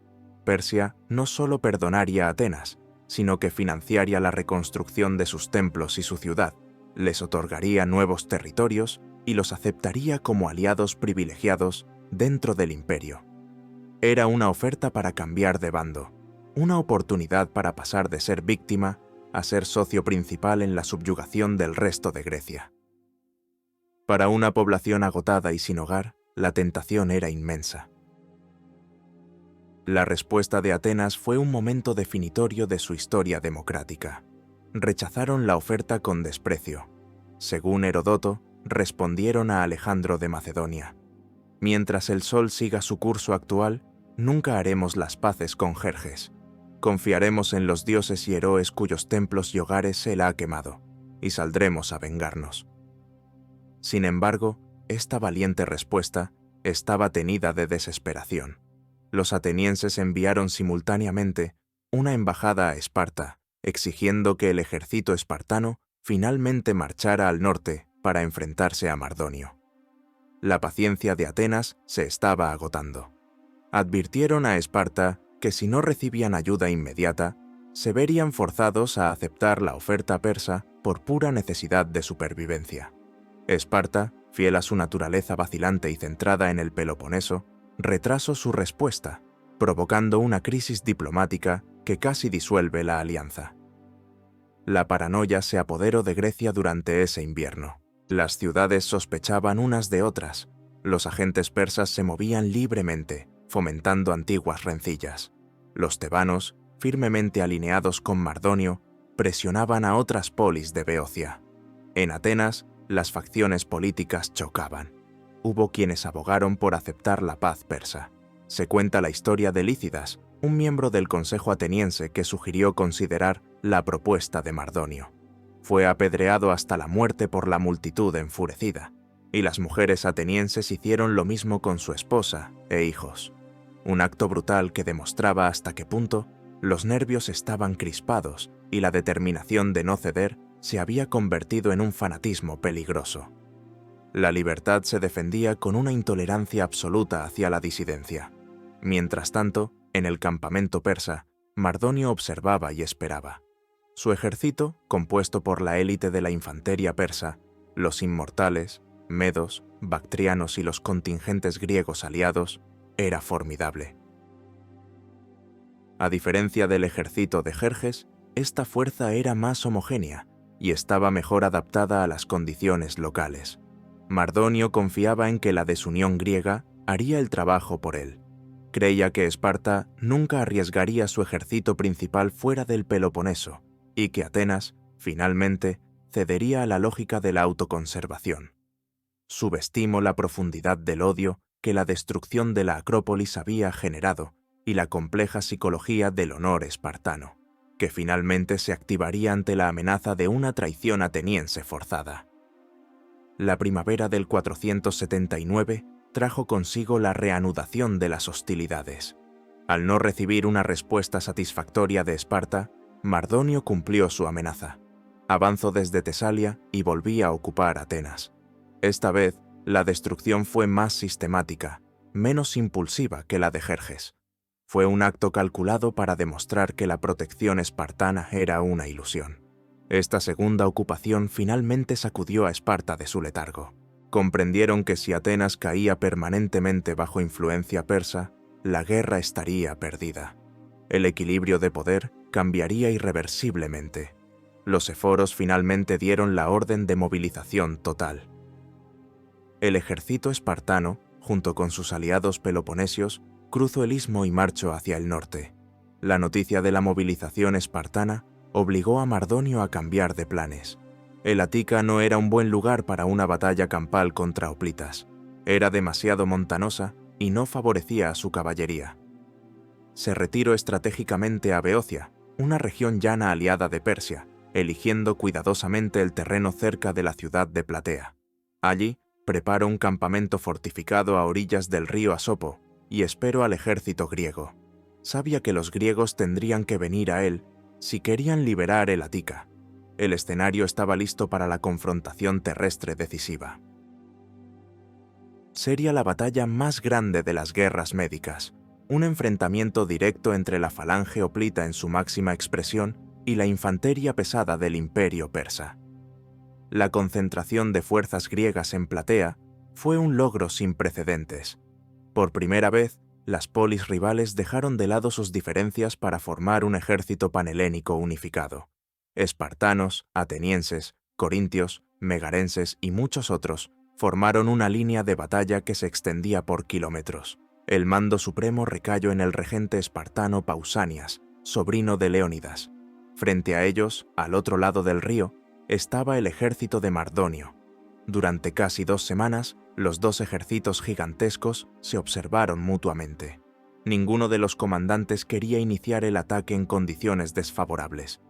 Persia no solo perdonaría a Atenas, sino que financiaría la reconstrucción de sus templos y su ciudad, les otorgaría nuevos territorios y los aceptaría como aliados privilegiados dentro del imperio. Era una oferta para cambiar de bando, una oportunidad para pasar de ser víctima a ser socio principal en la subyugación del resto de Grecia. Para una población agotada y sin hogar, la tentación era inmensa. La respuesta de Atenas fue un momento definitorio de su historia democrática. Rechazaron la oferta con desprecio. Según Heródoto, respondieron a Alejandro de Macedonia: mientras el sol siga su curso actual, nunca haremos las paces con Jerjes. Confiaremos en los dioses y héroes cuyos templos y hogares él ha quemado, y saldremos a vengarnos. Sin embargo, esta valiente respuesta estaba teñida de desesperación. Los atenienses enviaron simultáneamente una embajada a Esparta, exigiendo que el ejército espartano finalmente marchara al norte para enfrentarse a Mardonio. La paciencia de Atenas se estaba agotando. Advirtieron a Esparta que si no recibían ayuda inmediata, se verían forzados a aceptar la oferta persa por pura necesidad de supervivencia. Esparta, fiel a su naturaleza vacilante y centrada en el Peloponeso, retrasó su respuesta, provocando una crisis diplomática que casi disuelve la alianza. La paranoia se apoderó de Grecia durante ese invierno. Las ciudades sospechaban unas de otras. Los agentes persas se movían libremente, fomentando antiguas rencillas. Los tebanos, firmemente alineados con Mardonio, presionaban a otras polis de Beocia. En Atenas, las facciones políticas chocaban. Hubo quienes abogaron por aceptar la paz persa. Se cuenta la historia de Lícidas, un miembro del Consejo ateniense que sugirió considerar la propuesta de Mardonio. Fue apedreado hasta la muerte por la multitud enfurecida, y las mujeres atenienses hicieron lo mismo con su esposa e hijos. Un acto brutal que demostraba hasta qué punto los nervios estaban crispados y la determinación de no ceder se había convertido en un fanatismo peligroso. La libertad se defendía con una intolerancia absoluta hacia la disidencia. Mientras tanto, en el campamento persa, Mardonio observaba y esperaba. Su ejército, compuesto por la élite de la infantería persa, los inmortales, medos, bactrianos y los contingentes griegos aliados, era formidable. A diferencia del ejército de Jerjes, esta fuerza era más homogénea y estaba mejor adaptada a las condiciones locales. Mardonio confiaba en que la desunión griega haría el trabajo por él. Creía que Esparta nunca arriesgaría su ejército principal fuera del Peloponeso y que Atenas, finalmente, cedería a la lógica de la autoconservación. Subestimo la profundidad del odio que la destrucción de la Acrópolis había generado y la compleja psicología del honor espartano, que finalmente se activaría ante la amenaza de una traición ateniense forzada. La primavera del 479 trajo consigo la reanudación de las hostilidades. Al no recibir una respuesta satisfactoria de Esparta, Mardonio cumplió su amenaza. Avanzó desde Tesalia y volvía a ocupar Atenas. Esta vez, la destrucción fue más sistemática, menos impulsiva que la de Jerjes. Fue un acto calculado para demostrar que la protección espartana era una ilusión. Esta segunda ocupación finalmente sacudió a Esparta de su letargo. Comprendieron que si Atenas caía permanentemente bajo influencia persa, la guerra estaría perdida. El equilibrio de poder cambiaría irreversiblemente. Los eforos finalmente dieron la orden de movilización total. El ejército espartano, junto con sus aliados peloponesios, cruzó el istmo y marchó hacia el norte. La noticia de la movilización espartana obligó a Mardonio a cambiar de planes. El Ática no era un buen lugar para una batalla campal contra hoplitas. Era demasiado montanosa y no favorecía a su caballería. Se retiró estratégicamente a Beocia, una región llana aliada de Persia, eligiendo cuidadosamente el terreno cerca de la ciudad de Platea. Allí, preparó un campamento fortificado a orillas del río Asopo y esperó al ejército griego. Sabía que los griegos tendrían que venir a él si querían liberar el Ática. El escenario estaba listo para la confrontación terrestre decisiva. Sería la batalla más grande de las guerras médicas, un enfrentamiento directo entre la falange hoplita en su máxima expresión y la infantería pesada del imperio persa. La concentración de fuerzas griegas en Platea fue un logro sin precedentes. Por primera vez, las polis rivales dejaron de lado sus diferencias para formar un ejército panhelénico unificado. Espartanos, atenienses, corintios, megarenses y muchos otros formaron una línea de batalla que se extendía por kilómetros. El mando supremo recayó en el regente espartano Pausanias, sobrino de Leónidas. Frente a ellos, al otro lado del río, estaba el ejército de Mardonio. Durante casi 2 semanas, los dos ejércitos gigantescos se observaron mutuamente. Ninguno de los comandantes quería iniciar el ataque en condiciones desfavorables.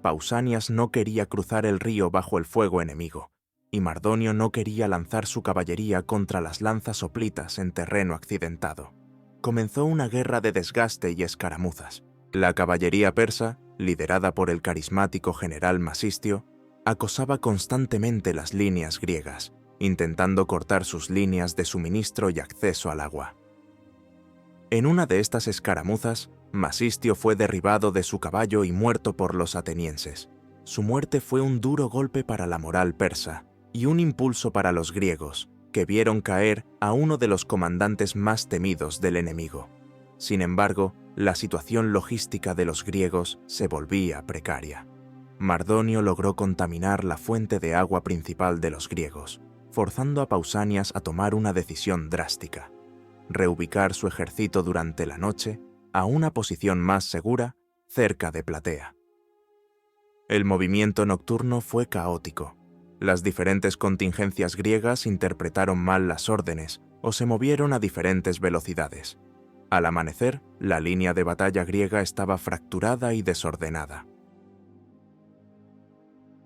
Pausanias no quería cruzar el río bajo el fuego enemigo, y Mardonio no quería lanzar su caballería contra las lanzas hoplitas en terreno accidentado. Comenzó una guerra de desgaste y escaramuzas. La caballería persa, liderada por el carismático general Masistio, acosaba constantemente las líneas griegas, intentando cortar sus líneas de suministro y acceso al agua. En una de estas escaramuzas, Masistio fue derribado de su caballo y muerto por los atenienses. Su muerte fue un duro golpe para la moral persa y un impulso para los griegos, que vieron caer a uno de los comandantes más temidos del enemigo. Sin embargo, la situación logística de los griegos se volvía precaria. Mardonio logró contaminar la fuente de agua principal de los griegos, forzando a Pausanias a tomar una decisión drástica: reubicar su ejército durante la noche a una posición más segura cerca de Platea. El movimiento nocturno fue caótico. Las diferentes contingencias griegas interpretaron mal las órdenes o se movieron a diferentes velocidades. Al amanecer, la línea de batalla griega estaba fracturada y desordenada.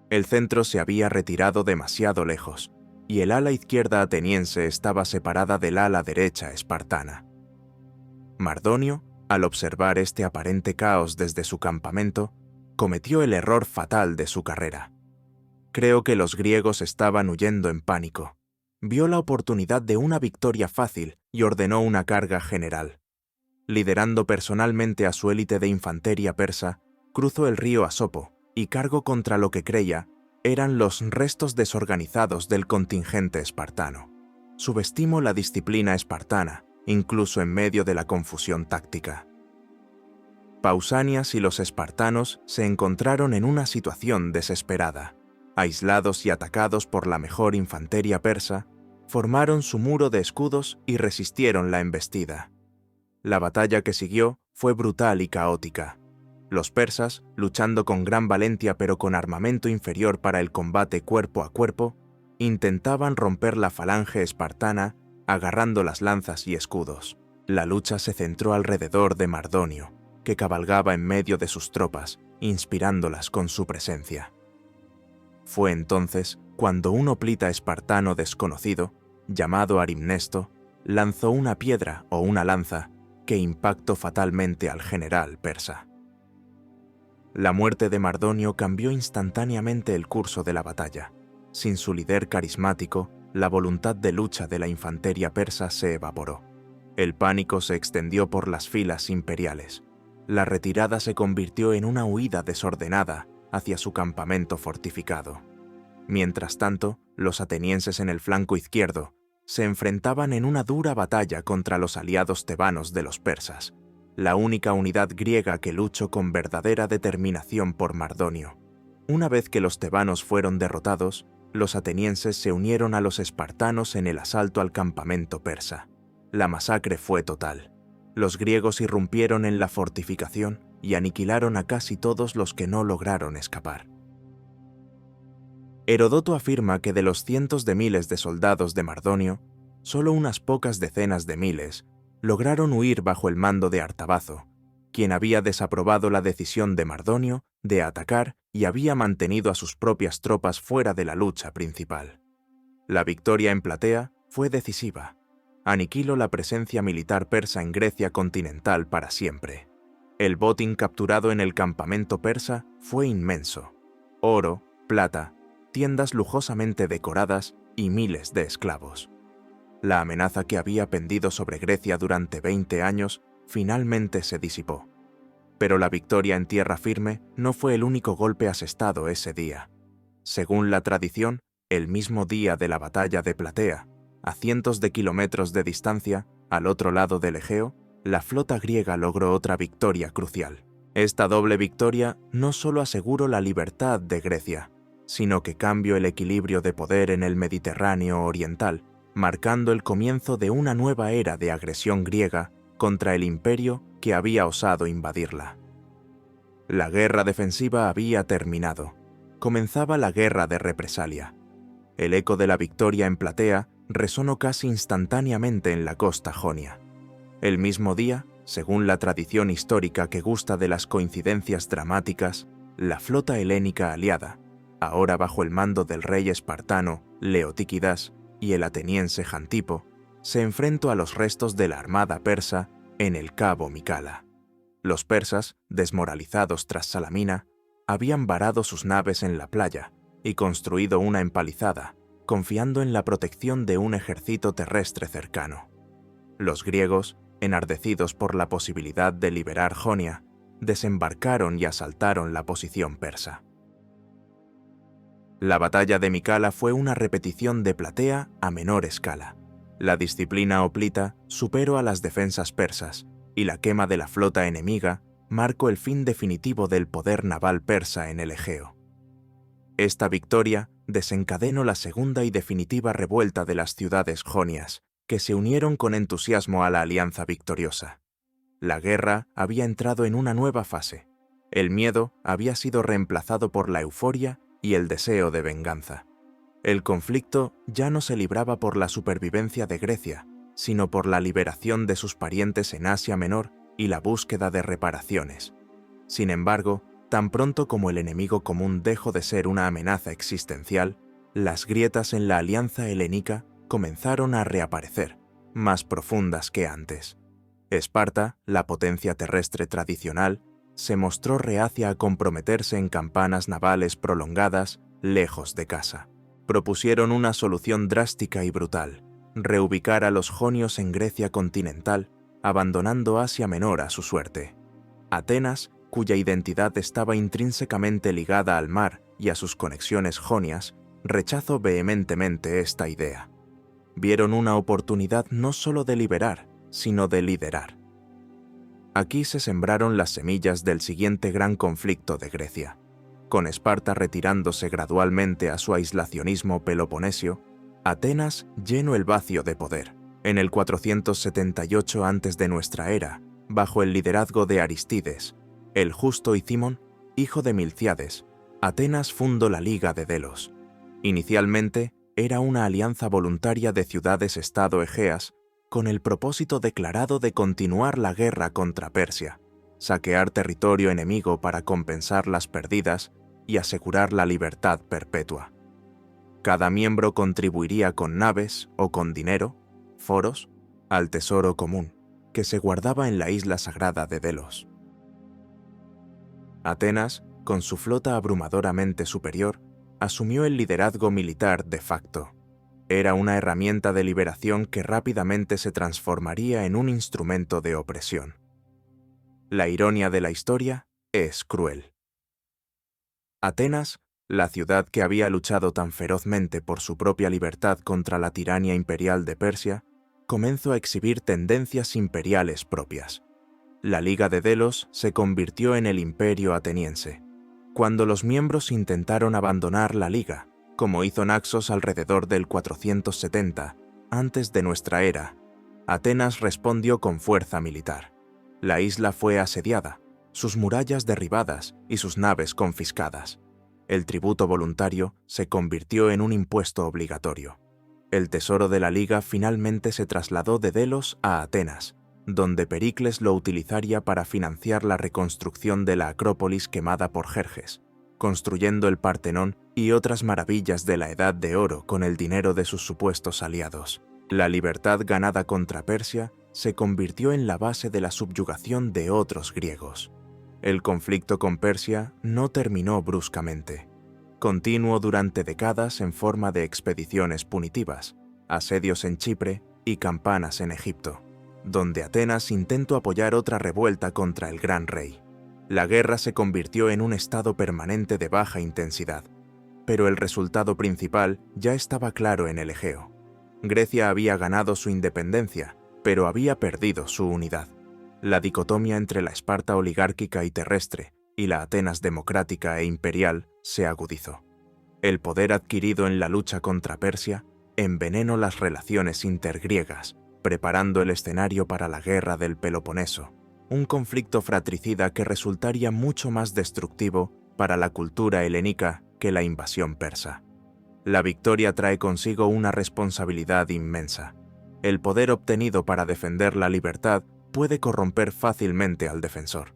El centro se había retirado demasiado lejos, y el ala izquierda ateniense estaba separada del ala derecha espartana. Mardonio, al observar este aparente caos desde su campamento, cometió el error fatal de su carrera. Creo que los griegos estaban huyendo en pánico. Vio la oportunidad de una victoria fácil y ordenó una carga general. Liderando personalmente a su élite de infantería persa, cruzó el río Asopo y cargó contra lo que creía eran los restos desorganizados del contingente espartano. Subestimó la disciplina espartana, incluso en medio de la confusión táctica. Pausanias y los espartanos se encontraron en una situación desesperada. Aislados y atacados por la mejor infantería persa, formaron su muro de escudos y resistieron la embestida. La batalla que siguió fue brutal y caótica. Los persas, luchando con gran valentía pero con armamento inferior para el combate cuerpo a cuerpo, intentaban romper la falange espartana agarrando las lanzas y escudos. La lucha se centró alrededor de Mardonio, que cabalgaba en medio de sus tropas, inspirándolas con su presencia. Fue entonces cuando un hoplita espartano desconocido, llamado Arimnesto, lanzó una piedra o una lanza que impactó fatalmente al general persa. La muerte de Mardonio cambió instantáneamente el curso de la batalla. Sin su líder carismático, la voluntad de lucha de la infantería persa se evaporó. El pánico se extendió por las filas imperiales. La retirada se convirtió en una huida desordenada hacia su campamento fortificado. Mientras tanto, los atenienses en el flanco izquierdo se enfrentaban en una dura batalla contra los aliados tebanos de los persas. la única unidad griega que luchó con verdadera determinación por Mardonio. Una vez que los tebanos fueron derrotados, los atenienses se unieron a los espartanos en el asalto al campamento persa. La masacre fue total. Los griegos irrumpieron en la fortificación y aniquilaron a casi todos los que no lograron escapar. Herodoto afirma que de los cientos de miles de soldados de Mardonio, solo unas pocas decenas de miles lograron huir bajo el mando de Artabazo, quien había desaprobado la decisión de Mardonio de atacar y había mantenido a sus propias tropas fuera de la lucha principal. La victoria en Platea fue decisiva. Aniquiló la presencia militar persa en Grecia continental para siempre. El botín capturado en el campamento persa fue inmenso. Oro, plata, tiendas lujosamente decoradas y miles de esclavos. La amenaza que había pendido sobre Grecia durante 20 años finalmente se disipó. Pero la victoria en tierra firme no fue el único golpe asestado ese día. Según la tradición, el mismo día de la batalla de Platea, a cientos de kilómetros de distancia, al otro lado del Egeo, la flota griega logró otra victoria crucial. Esta doble victoria no solo aseguró la libertad de Grecia, sino que cambió el equilibrio de poder en el Mediterráneo oriental, marcando el comienzo de una nueva era de agresión griega contra el imperio que había osado invadirla. La guerra defensiva había terminado. Comenzaba la guerra de represalia. El eco de la victoria en Platea resonó casi instantáneamente en la costa jonia. El mismo día, según la tradición histórica que gusta de las coincidencias dramáticas, la flota helénica aliada, ahora bajo el mando del rey espartano Leotíquidas y el ateniense Jantipo, se enfrentó a los restos de la armada persa en el cabo Micala. Los persas, desmoralizados tras Salamina, habían varado sus naves en la playa y construido una empalizada, confiando en la protección de un ejército terrestre cercano. Los griegos, enardecidos por la posibilidad de liberar Jonia, desembarcaron y asaltaron la posición persa. La batalla de Micala fue una repetición de Platea a menor escala. La disciplina hoplita superó a las defensas persas, y la quema de la flota enemiga marcó el fin definitivo del poder naval persa en el Egeo. Esta victoria desencadenó la segunda y definitiva revuelta de las ciudades jonias, que se unieron con entusiasmo a la alianza victoriosa. La guerra había entrado en una nueva fase. El miedo había sido reemplazado por la euforia y el deseo de venganza. El conflicto ya no se libraba por la supervivencia de Grecia, sino por la liberación de sus parientes en Asia Menor y la búsqueda de reparaciones. Sin embargo, tan pronto como el enemigo común dejó de ser una amenaza existencial, las grietas en la alianza helénica comenzaron a reaparecer, más profundas que antes. Esparta, la potencia terrestre tradicional, se mostró reacia a comprometerse en campañas navales prolongadas lejos de casa. Propusieron una solución drástica y brutal: reubicar a los jonios en Grecia continental, abandonando Asia Menor a su suerte. Atenas, cuya identidad estaba intrínsecamente ligada al mar y a sus conexiones jonias, rechazó vehementemente esta idea. Vieron una oportunidad no solo de liberar, sino de liderar. Aquí se sembraron las semillas del siguiente gran conflicto de Grecia. Con Esparta retirándose gradualmente a su aislacionismo peloponesio, Atenas llenó el vacío de poder. En el 478 a.C. de nuestra era, bajo el liderazgo de Aristides, el justo y Cimón, hijo de Milciades, Atenas fundó la Liga de Delos. Inicialmente, era una alianza voluntaria de ciudades-estado egeas con el propósito declarado de continuar la guerra contra Persia, saquear territorio enemigo para compensar las pérdidas y asegurar la libertad perpetua. Cada miembro contribuiría con naves o con dinero, foros, al tesoro común, que se guardaba en la isla sagrada de Delos. Atenas, con su flota abrumadoramente superior, asumió el liderazgo militar de facto. Era una herramienta de liberación que rápidamente se transformaría en un instrumento de opresión. La ironía de la historia es cruel. Atenas, la ciudad que había luchado tan ferozmente por su propia libertad contra la tiranía imperial de Persia, comenzó a exhibir tendencias imperiales propias. La Liga de Delos se convirtió en el Imperio ateniense. Cuando los miembros intentaron abandonar la Liga, como hizo Naxos alrededor del 470, antes de nuestra era, Atenas respondió con fuerza militar. La isla fue asediada, sus murallas derribadas y sus naves confiscadas. El tributo voluntario se convirtió en un impuesto obligatorio. El tesoro de la Liga finalmente se trasladó de Delos a Atenas, donde Pericles lo utilizaría para financiar la reconstrucción de la Acrópolis quemada por Jerjes, construyendo el Partenón y otras maravillas de la Edad de Oro con el dinero de sus supuestos aliados. La libertad ganada contra Persia se convirtió en la base de la subyugación de otros griegos. El conflicto con Persia no terminó bruscamente. Continuó durante décadas en forma de expediciones punitivas, asedios en Chipre y campanas en Egipto, donde Atenas intentó apoyar otra revuelta contra el gran rey. La guerra se convirtió en un estado permanente de baja intensidad, pero el resultado principal ya estaba claro en el Egeo. Grecia había ganado su independencia, pero había perdido su unidad. La dicotomía entre la Esparta oligárquica y terrestre y la Atenas democrática e imperial se agudizó. El poder adquirido en la lucha contra Persia envenenó las relaciones intergriegas, preparando el escenario para la guerra del Peloponeso, un conflicto fratricida que resultaría mucho más destructivo para la cultura helénica que la invasión persa. La victoria trae consigo una responsabilidad inmensa. El poder obtenido para defender la libertad puede corromper fácilmente al defensor.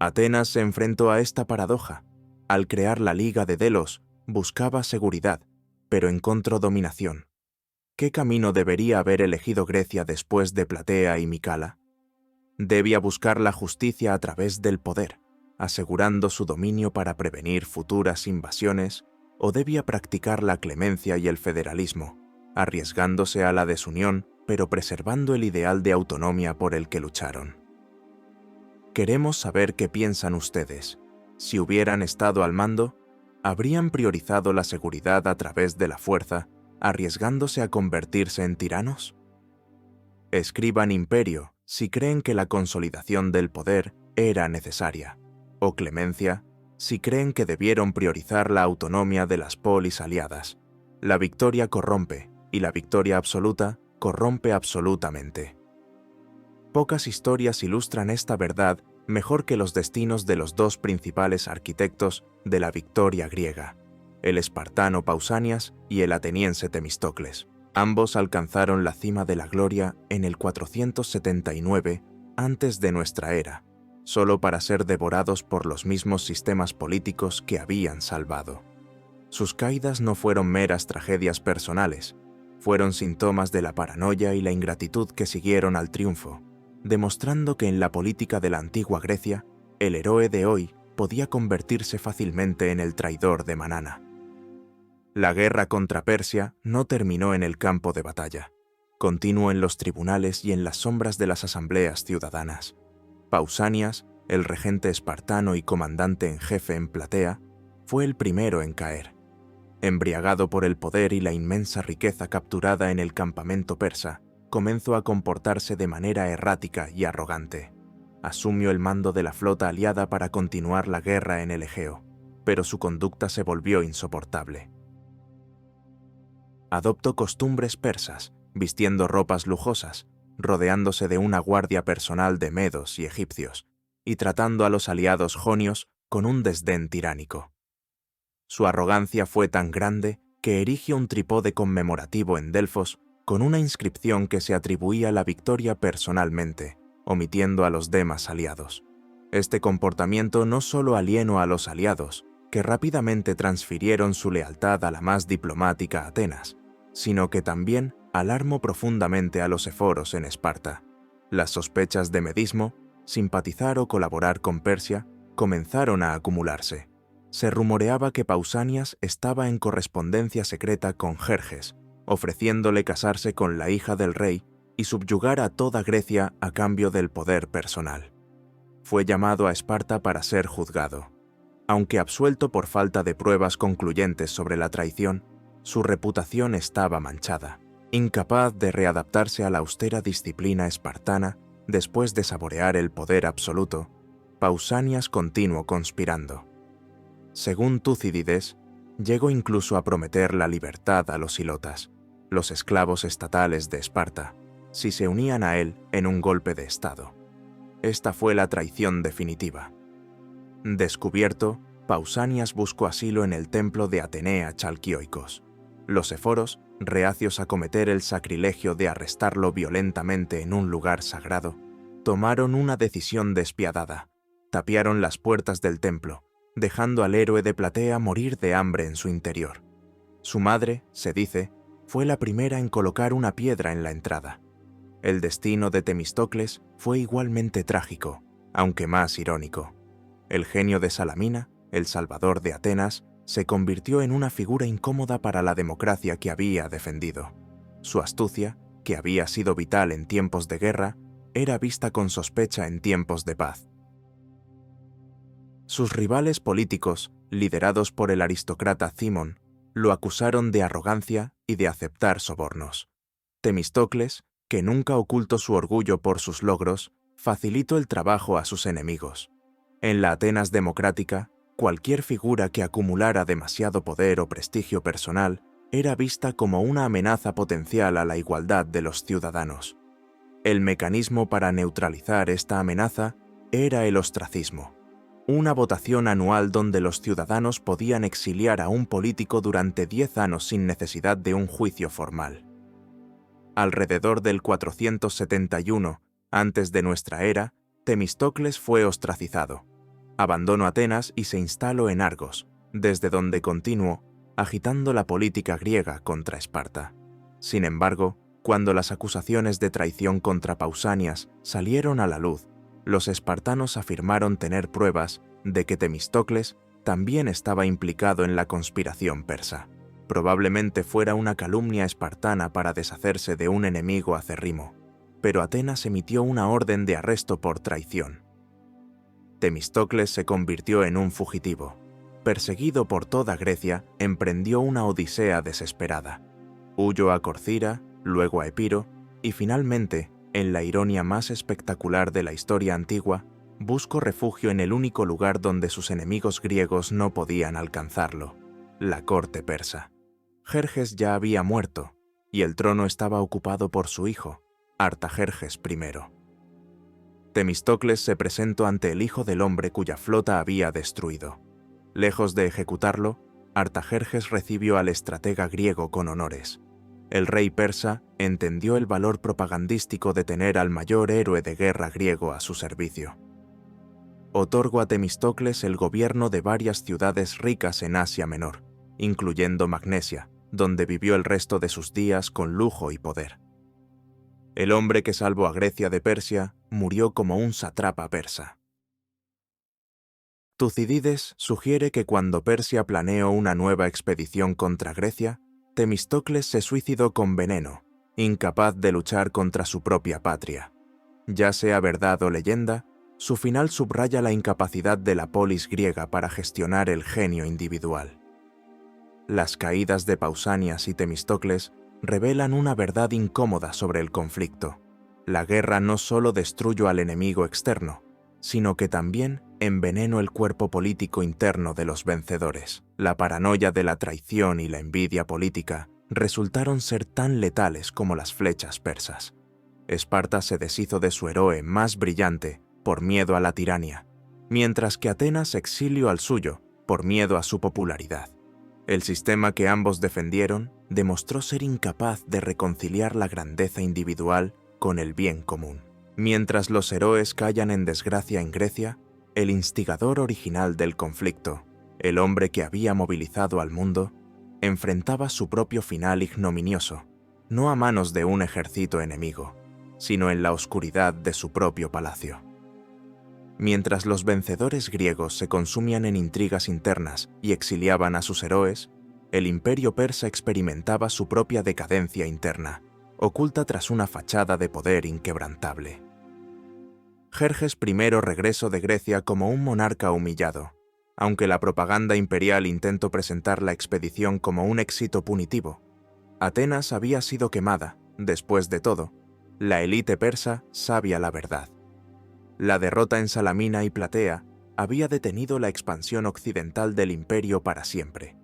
Atenas se enfrentó a esta paradoja. Al crear la Liga de Delos, buscaba seguridad, pero encontró dominación. ¿Qué camino debería haber elegido Grecia después de Platea y Micala? Debía buscar la justicia a través del poder, asegurando su dominio para prevenir futuras invasiones, o debía practicar la clemencia y el federalismo, arriesgándose a la desunión, pero preservando el ideal de autonomía por el que lucharon. Queremos saber qué piensan ustedes. Si hubieran estado al mando, ¿habrían priorizado la seguridad a través de la fuerza, arriesgándose a convertirse en tiranos? Escriban Imperio si creen que la consolidación del poder era necesaria, o clemencia si creen que debieron priorizar la autonomía de las polis aliadas. La victoria corrompe, y la victoria absoluta corrompe absolutamente. Pocas historias ilustran esta verdad mejor que los destinos de los dos principales arquitectos de la victoria griega, el espartano Pausanias y el ateniense Temístocles. Ambos alcanzaron la cima de la gloria en el 479 antes de nuestra era, solo para ser devorados por los mismos sistemas políticos que habían salvado. Sus caídas no fueron meras tragedias personales, fueron síntomas de la paranoia y la ingratitud que siguieron al triunfo, demostrando que en la política de la antigua Grecia, el héroe de hoy podía convertirse fácilmente en el traidor de mañana. La guerra contra Persia no terminó en el campo de batalla, continuó en los tribunales y en las sombras de las asambleas ciudadanas. Pausanias, el regente espartano y comandante en jefe en Platea, fue el primero en caer. Embriagado por el poder y la inmensa riqueza capturada en el campamento persa, comenzó a comportarse de manera errática y arrogante. Asumió el mando de la flota aliada para continuar la guerra en el Egeo, pero su conducta se volvió insoportable. Adoptó costumbres persas, vistiendo ropas lujosas, rodeándose de una guardia personal de medos y egipcios, y tratando a los aliados jonios con un desdén tiránico. Su arrogancia fue tan grande que erigió un trípode conmemorativo en Delfos con una inscripción que se atribuía la victoria personalmente, omitiendo a los demás aliados. Este comportamiento no solo alienó a los aliados, que rápidamente transfirieron su lealtad a la más diplomática Atenas, sino que también alarmó profundamente a los eforos en Esparta. Las sospechas de medismo, simpatizar o colaborar con Persia, comenzaron a acumularse. Se rumoreaba que Pausanias estaba en correspondencia secreta con Jerjes, ofreciéndole casarse con la hija del rey y subyugar a toda Grecia a cambio del poder personal. Fue llamado a Esparta para ser juzgado. Aunque absuelto por falta de pruebas concluyentes sobre la traición, su reputación estaba manchada. Incapaz de readaptarse a la austera disciplina espartana, después de saborear el poder absoluto, Pausanias continuó conspirando. Según Tucídides, llegó incluso a prometer la libertad a los hilotas, los esclavos estatales de Esparta, si se unían a él en un golpe de estado. Esta fue la traición definitiva. Descubierto, Pausanias buscó asilo en el templo de Atenea Chalkioikos. Los eforos, reacios a cometer el sacrilegio de arrestarlo violentamente en un lugar sagrado, tomaron una decisión despiadada. Tapiaron las puertas del templo, dejando al héroe de Platea morir de hambre en su interior. Su madre, se dice, fue la primera en colocar una piedra en la entrada. El destino de Temístocles fue igualmente trágico, aunque más irónico. El genio de Salamina, el salvador de Atenas, se convirtió en una figura incómoda para la democracia que había defendido. Su astucia, que había sido vital en tiempos de guerra, era vista con sospecha en tiempos de paz. Sus rivales políticos, liderados por el aristócrata Cimón, lo acusaron de arrogancia y de aceptar sobornos. Temístocles, que nunca ocultó su orgullo por sus logros, facilitó el trabajo a sus enemigos. En la Atenas democrática, cualquier figura que acumulara demasiado poder o prestigio personal era vista como una amenaza potencial a la igualdad de los ciudadanos. El mecanismo para neutralizar esta amenaza era el ostracismo, una votación anual donde los ciudadanos podían exiliar a un político durante 10 años sin necesidad de un juicio formal. Alrededor del 471 antes de nuestra era, Temístocles fue ostracizado. Abandonó Atenas y se instaló en Argos, desde donde continuó agitando la política griega contra Esparta. Sin embargo, cuando las acusaciones de traición contra Pausanias salieron a la luz, los espartanos afirmaron tener pruebas de que Temístocles también estaba implicado en la conspiración persa. Probablemente fuera una calumnia espartana para deshacerse de un enemigo acérrimo, pero Atenas emitió una orden de arresto por traición. Temístocles se convirtió en un fugitivo. Perseguido por toda Grecia, emprendió una odisea desesperada. Huyó a Corcira, luego a Epiro, y finalmente, en la ironía más espectacular de la historia antigua, buscó refugio en el único lugar donde sus enemigos griegos no podían alcanzarlo, la corte persa. Jerjes ya había muerto, y el trono estaba ocupado por su hijo, Artajerjes I. Temístocles se presentó ante el Hijo del Hombre cuya flota había destruido. Lejos de ejecutarlo, Artajerjes recibió al estratega griego con honores. El rey persa entendió el valor propagandístico de tener al mayor héroe de guerra griego a su servicio. Otorgó a Temístocles el gobierno de varias ciudades ricas en Asia Menor, incluyendo Magnesia, donde vivió el resto de sus días con lujo y poder. El hombre que salvó a Grecia de Persia murió como un sátrapa persa. Tucídides sugiere que cuando Persia planeó una nueva expedición contra Grecia, Temístocles se suicidó con veneno, incapaz de luchar contra su propia patria. Ya sea verdad o leyenda, su final subraya la incapacidad de la polis griega para gestionar el genio individual. Las caídas de Pausanias y Temístocles revelan una verdad incómoda sobre el conflicto. La guerra no solo destruyó al enemigo externo, sino que también envenenó el cuerpo político interno de los vencedores. La paranoia de la traición y la envidia política resultaron ser tan letales como las flechas persas. Esparta se deshizo de su héroe más brillante por miedo a la tiranía, mientras que Atenas exilió al suyo por miedo a su popularidad. El sistema que ambos defendieron demostró ser incapaz de reconciliar la grandeza individual con el bien común. Mientras los héroes callan en desgracia en Grecia, el instigador original del conflicto, el hombre que había movilizado al mundo, enfrentaba su propio final ignominioso, no a manos de un ejército enemigo, sino en la oscuridad de su propio palacio. Mientras los vencedores griegos se consumían en intrigas internas y exiliaban a sus héroes, el imperio persa experimentaba su propia decadencia interna, oculta tras una fachada de poder inquebrantable. Jerjes I regresó de Grecia como un monarca humillado. Aunque la propaganda imperial intentó presentar la expedición como un éxito punitivo, Atenas había sido quemada, después de todo, La élite persa sabía la verdad. La derrota en Salamina y Platea había detenido la expansión occidental del imperio para siempre.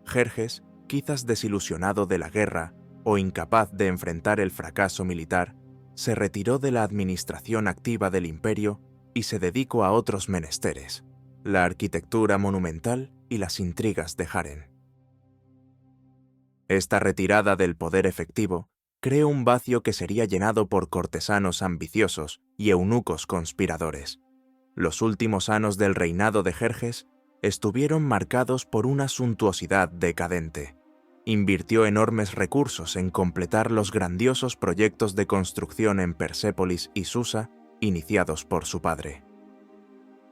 Jerjes, quizás desilusionado de la guerra o incapaz de enfrentar el fracaso militar, se retiró de la administración activa del imperio y se dedicó a otros menesteres, la arquitectura monumental y las intrigas de harén. Esta retirada del poder efectivo creó un vacío que sería llenado por cortesanos ambiciosos y eunucos conspiradores. Los últimos años del reinado de Jerjes estuvieron marcados por una suntuosidad decadente. Invirtió enormes recursos en completar los grandiosos proyectos de construcción en Persépolis y Susa, iniciados por su padre.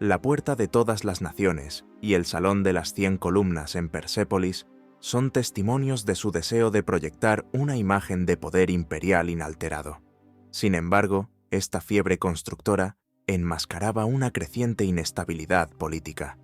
La Puerta de todas las Naciones y el Salón de las 100 Columnas en Persépolis son testimonios de su deseo de proyectar una imagen de poder imperial inalterado. Sin embargo, esta fiebre constructora enmascaraba una creciente inestabilidad política.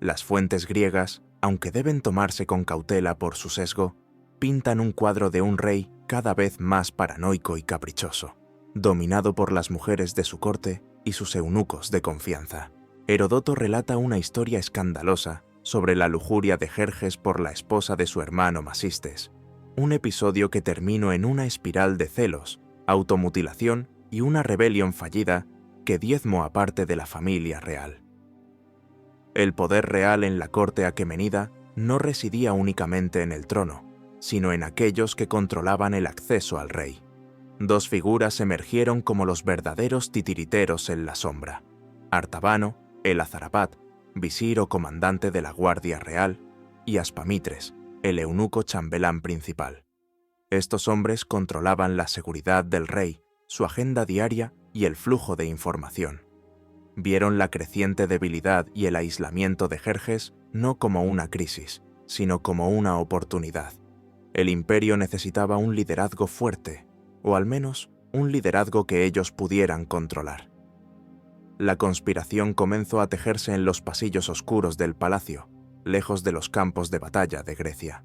Las fuentes griegas, aunque deben tomarse con cautela por su sesgo, pintan un cuadro de un rey cada vez más paranoico y caprichoso, dominado por las mujeres de su corte y sus eunucos de confianza. Heródoto relata una historia escandalosa sobre la lujuria de Jerjes por la esposa de su hermano Masistes, un episodio que terminó en una espiral de celos, automutilación y una rebelión fallida que diezmó a parte de la familia real. El poder real en la corte aquemenida no residía únicamente en el trono, sino en aquellos que controlaban el acceso al rey. Dos figuras emergieron como los verdaderos titiriteros en la sombra: Artabano, el azarapat, visir o comandante de la Guardia Real, y Aspamitres, el eunuco chambelán principal. Estos hombres controlaban la seguridad del rey, su agenda diaria y el flujo de información. Vieron la creciente debilidad y el aislamiento de Jerjes no como una crisis, sino como una oportunidad. El imperio necesitaba un liderazgo fuerte, o al menos un liderazgo que ellos pudieran controlar. La conspiración comenzó a tejerse en los pasillos oscuros del palacio, lejos de los campos de batalla de Grecia.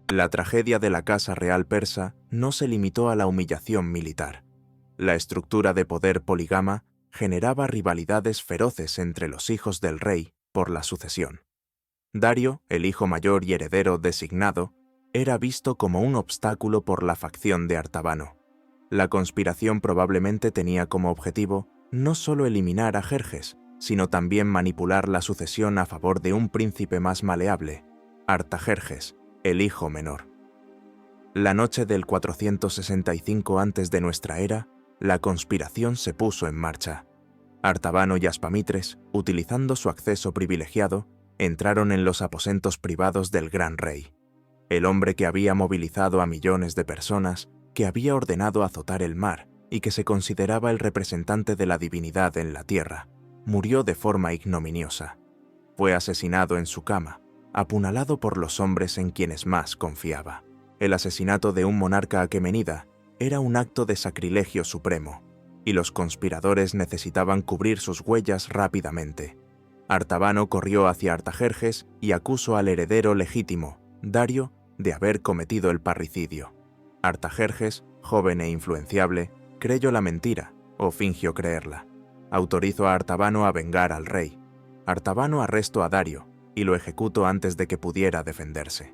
La tragedia de la Casa Real persa no se limitó a la humillación militar. La estructura de poder polígama generaba rivalidades feroces entre los hijos del rey por la sucesión. Dario, el hijo mayor y heredero designado, era visto como un obstáculo por la facción de Artabano. La conspiración probablemente tenía como objetivo no solo eliminar a Jerjes, sino también manipular la sucesión a favor de un príncipe más maleable, Artajerjes, el hijo menor. La noche del 465 antes de nuestra era, la conspiración se puso en marcha. Artabano y Aspamitres, utilizando su acceso privilegiado, entraron en los aposentos privados del gran rey. El hombre que había movilizado a millones de personas, que había ordenado azotar el mar y que se consideraba el representante de la divinidad en la tierra, murió de forma ignominiosa. Fue asesinado en su cama, apuñalado por los hombres en quienes más confiaba. El asesinato de un monarca aquemenida era un acto de sacrilegio supremo, y los conspiradores necesitaban cubrir sus huellas rápidamente. Artabano corrió hacia Artajerjes y acusó al heredero legítimo, Dario, de haber cometido el parricidio. Artajerjes, joven e influenciable, creyó la mentira, o fingió creerla. Autorizó a Artabano a vengar al rey. Artabano arrestó a Dario y lo ejecutó antes de que pudiera defenderse.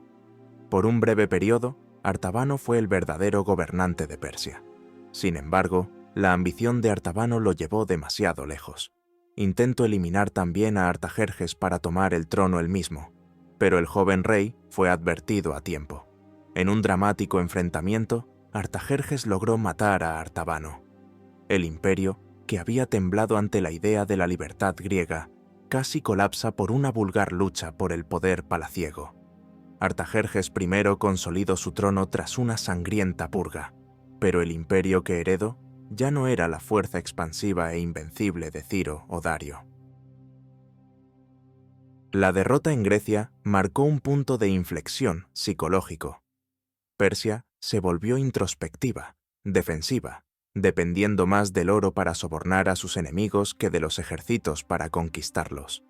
Por un breve periodo, Artabano fue el verdadero gobernante de Persia. Sin embargo, la ambición de Artabano lo llevó demasiado lejos. Intentó eliminar también a Artajerjes para tomar el trono él mismo, pero el joven rey fue advertido a tiempo. En un dramático enfrentamiento, Artajerjes logró matar a Artabano. El imperio, que había temblado ante la idea de la libertad griega, casi colapsa por una vulgar lucha por el poder palaciego. Artajerjes I consolidó su trono tras una sangrienta purga, pero el imperio que heredó ya no era la fuerza expansiva e invencible de Ciro o Dario. La derrota en Grecia marcó un punto de inflexión psicológico. Persia se volvió introspectiva, defensiva, dependiendo más del oro para sobornar a sus enemigos que de los ejércitos para conquistarlos.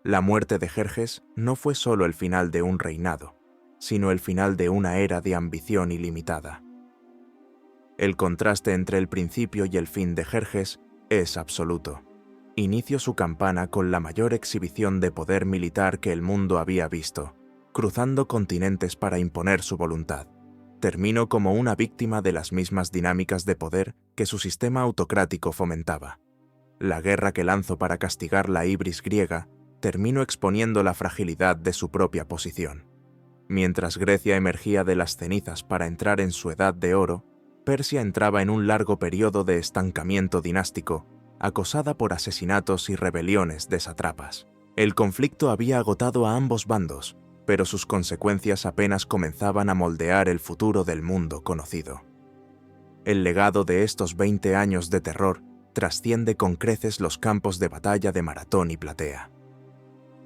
La muerte de Jerjes no fue solo el final de un reinado, sino el final de una era de ambición ilimitada. El contraste entre el principio y el fin de Jerjes es absoluto. Inició su campaña con la mayor exhibición de poder militar que el mundo había visto, cruzando continentes para imponer su voluntad. Terminó como una víctima de las mismas dinámicas de poder que su sistema autocrático fomentaba. La guerra que lanzó para castigar la ibris griega terminó exponiendo la fragilidad de su propia posición. Mientras Grecia emergía de las cenizas para entrar en su edad de oro, Persia entraba en un largo periodo de estancamiento dinástico, acosada por asesinatos y rebeliones de sátrapas. El conflicto había agotado a ambos bandos, pero sus consecuencias apenas comenzaban a moldear el futuro del mundo conocido. El legado de estos 20 años de terror trasciende con creces los campos de batalla de Maratón y Platea.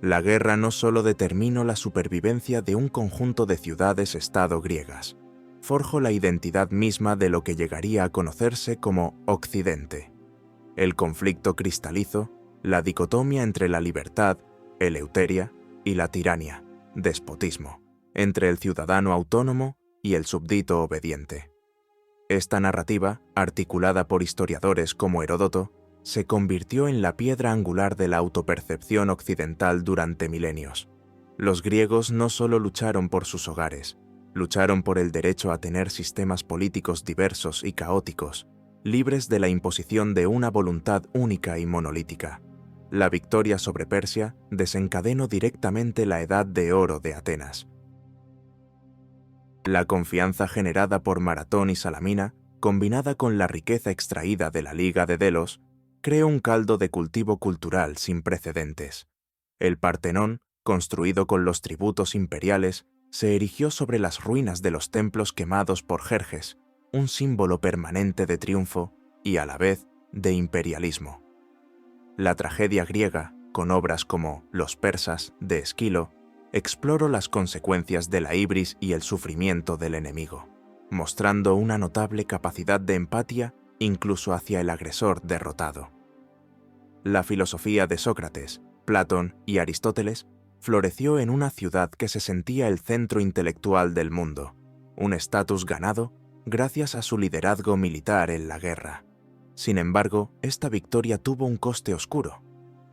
La guerra no solo determinó la supervivencia de un conjunto de ciudades-estado griegas, forjó la identidad misma de lo que llegaría a conocerse como Occidente. El conflicto cristalizó la dicotomía entre la libertad, eleuteria, y la tiranía, despotismo, entre el ciudadano autónomo y el súbdito obediente. Esta narrativa, articulada por historiadores como Heródoto, se convirtió en la piedra angular de la autopercepción occidental durante milenios. Los griegos no solo lucharon por sus hogares, lucharon por el derecho a tener sistemas políticos diversos y caóticos, libres de la imposición de una voluntad única y monolítica. La victoria sobre Persia desencadenó directamente la Edad de Oro de Atenas. La confianza generada por Maratón y Salamina, combinada con la riqueza extraída de la Liga de Delos, creó un caldo de cultivo cultural sin precedentes. El Partenón, construido con los tributos imperiales, se erigió sobre las ruinas de los templos quemados por Jerjes, un símbolo permanente de triunfo y, a la vez, de imperialismo. La tragedia griega, con obras como Los persas, de Esquilo, exploró las consecuencias de la ibris y el sufrimiento del enemigo, mostrando una notable capacidad de empatía incluso hacia el agresor derrotado. La filosofía de Sócrates, Platón y Aristóteles floreció en una ciudad que se sentía el centro intelectual del mundo, un estatus ganado gracias a su liderazgo militar en la guerra. Sin embargo, esta victoria tuvo un coste oscuro.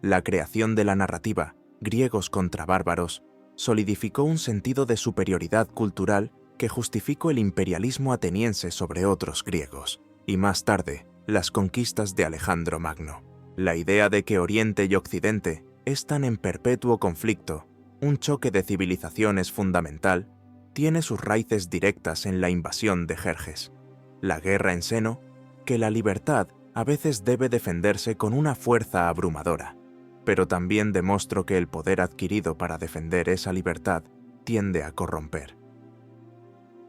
La creación de la narrativa, griegos contra bárbaros, solidificó un sentido de superioridad cultural que justificó el imperialismo ateniense sobre otros griegos, y más tarde, las conquistas de Alejandro Magno. La idea de que Oriente y Occidente están en perpetuo conflicto, un choque de civilizaciones fundamental, tiene sus raíces directas en la invasión de Jerjes, la guerra en seno, que la libertad a veces debe defenderse con una fuerza abrumadora, pero también demostró que el poder adquirido para defender esa libertad tiende a corromper.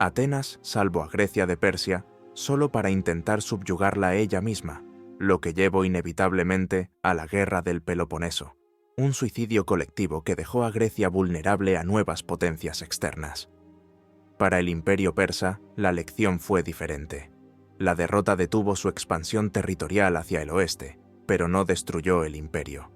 Atenas salvó a Grecia de Persia solo para intentar subyugarla a ella misma, lo que llevó inevitablemente a la guerra del Peloponeso, un suicidio colectivo que dejó a Grecia vulnerable a nuevas potencias externas. Para el imperio persa, la lección fue diferente. La derrota detuvo su expansión territorial hacia el oeste, pero no destruyó el imperio.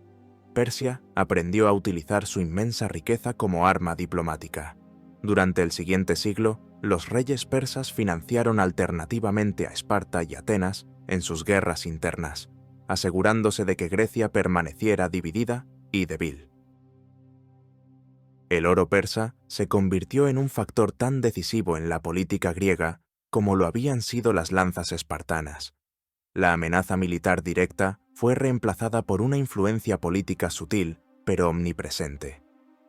Persia aprendió a utilizar su inmensa riqueza como arma diplomática. Durante el siguiente siglo, los reyes persas financiaron alternativamente a Esparta y Atenas en sus guerras internas, asegurándose de que Grecia permaneciera dividida y débil. El oro persa se convirtió en un factor tan decisivo en la política griega como lo habían sido las lanzas espartanas. La amenaza militar directa fue reemplazada por una influencia política sutil, pero omnipresente.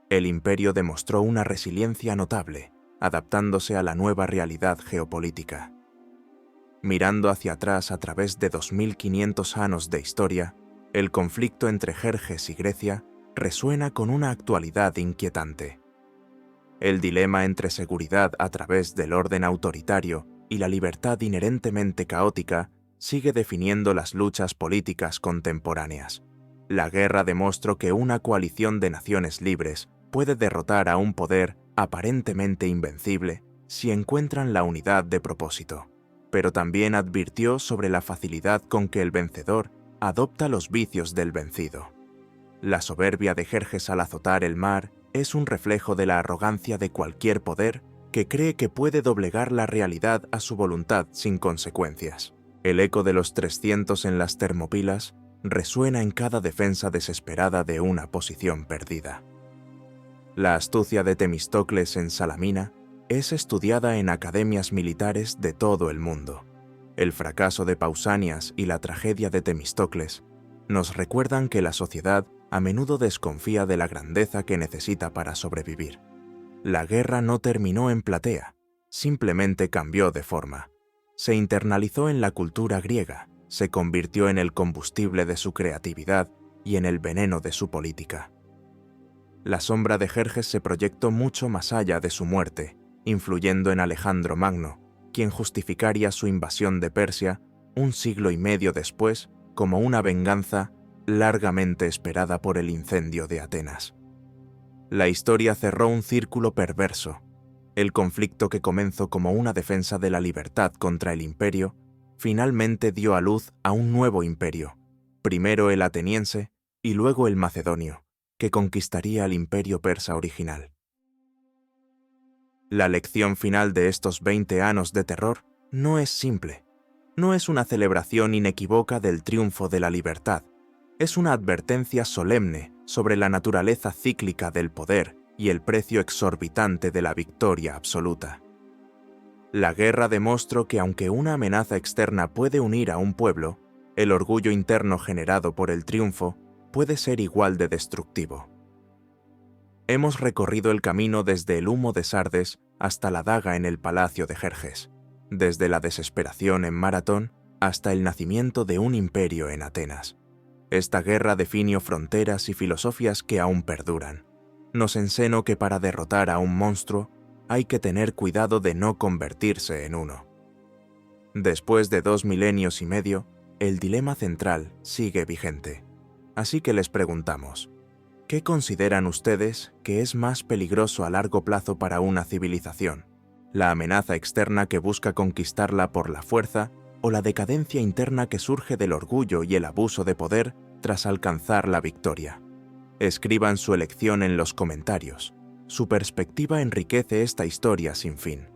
El imperio demostró una resiliencia notable, adaptándose a la nueva realidad geopolítica. Mirando hacia atrás a través de 2500 años de historia, el conflicto entre Jerjes y Grecia resuena con una actualidad inquietante. El dilema entre seguridad a través del orden autoritario y la libertad inherentemente caótica sigue definiendo las luchas políticas contemporáneas. La guerra demostró que una coalición de naciones libres puede derrotar a un poder aparentemente invencible si encuentran la unidad de propósito, pero también advirtió sobre la facilidad con que el vencedor adopta los vicios del vencido. La soberbia de Jerjes al azotar el mar es un reflejo de la arrogancia de cualquier poder que cree que puede doblegar la realidad a su voluntad sin consecuencias. El eco de los 300 en las Termópilas resuena en cada defensa desesperada de una posición perdida. La astucia de Temístocles en Salamina es estudiada en academias militares de todo el mundo. El fracaso de Pausanias y la tragedia de Temístocles nos recuerdan que la sociedad a menudo desconfía de la grandeza que necesita para sobrevivir. La guerra no terminó en Platea, simplemente cambió de forma. Se internalizó en la cultura griega, se convirtió en el combustible de su creatividad y en el veneno de su política. La sombra de Jerjes se proyectó mucho más allá de su muerte, influyendo en Alejandro Magno, quien justificaría su invasión de Persia un siglo y medio después como una venganza largamente esperada por el incendio de Atenas. La historia cerró un círculo perverso. El conflicto que comenzó como una defensa de la libertad contra el imperio, finalmente dio a luz a un nuevo imperio, primero el ateniense y luego el macedonio, que conquistaría al imperio persa original. La lección final de estos 20 años de terror no es simple. No es una celebración inequívoca del triunfo de la libertad. Es una advertencia solemne sobre la naturaleza cíclica del poder y el precio exorbitante de la victoria absoluta. La guerra demostró que aunque una amenaza externa puede unir a un pueblo, el orgullo interno generado por el triunfo puede ser igual de destructivo. Hemos recorrido el camino desde el humo de Sardes hasta la daga en el palacio de Jerjes, desde la desesperación en Maratón hasta el nacimiento de un imperio en Atenas. Esta guerra definió fronteras y filosofías que aún perduran. Nos enseñó que para derrotar a un monstruo hay que tener cuidado de no convertirse en uno. Después de 2 milenios y medio, el dilema central sigue vigente. Así que les preguntamos, ¿qué consideran ustedes que es más peligroso a largo plazo para una civilización? ¿La amenaza externa que busca conquistarla por la fuerza o la decadencia interna que surge del orgullo y el abuso de poder tras alcanzar la victoria? Escriban su elección en los comentarios. Su perspectiva enriquece esta historia sin fin.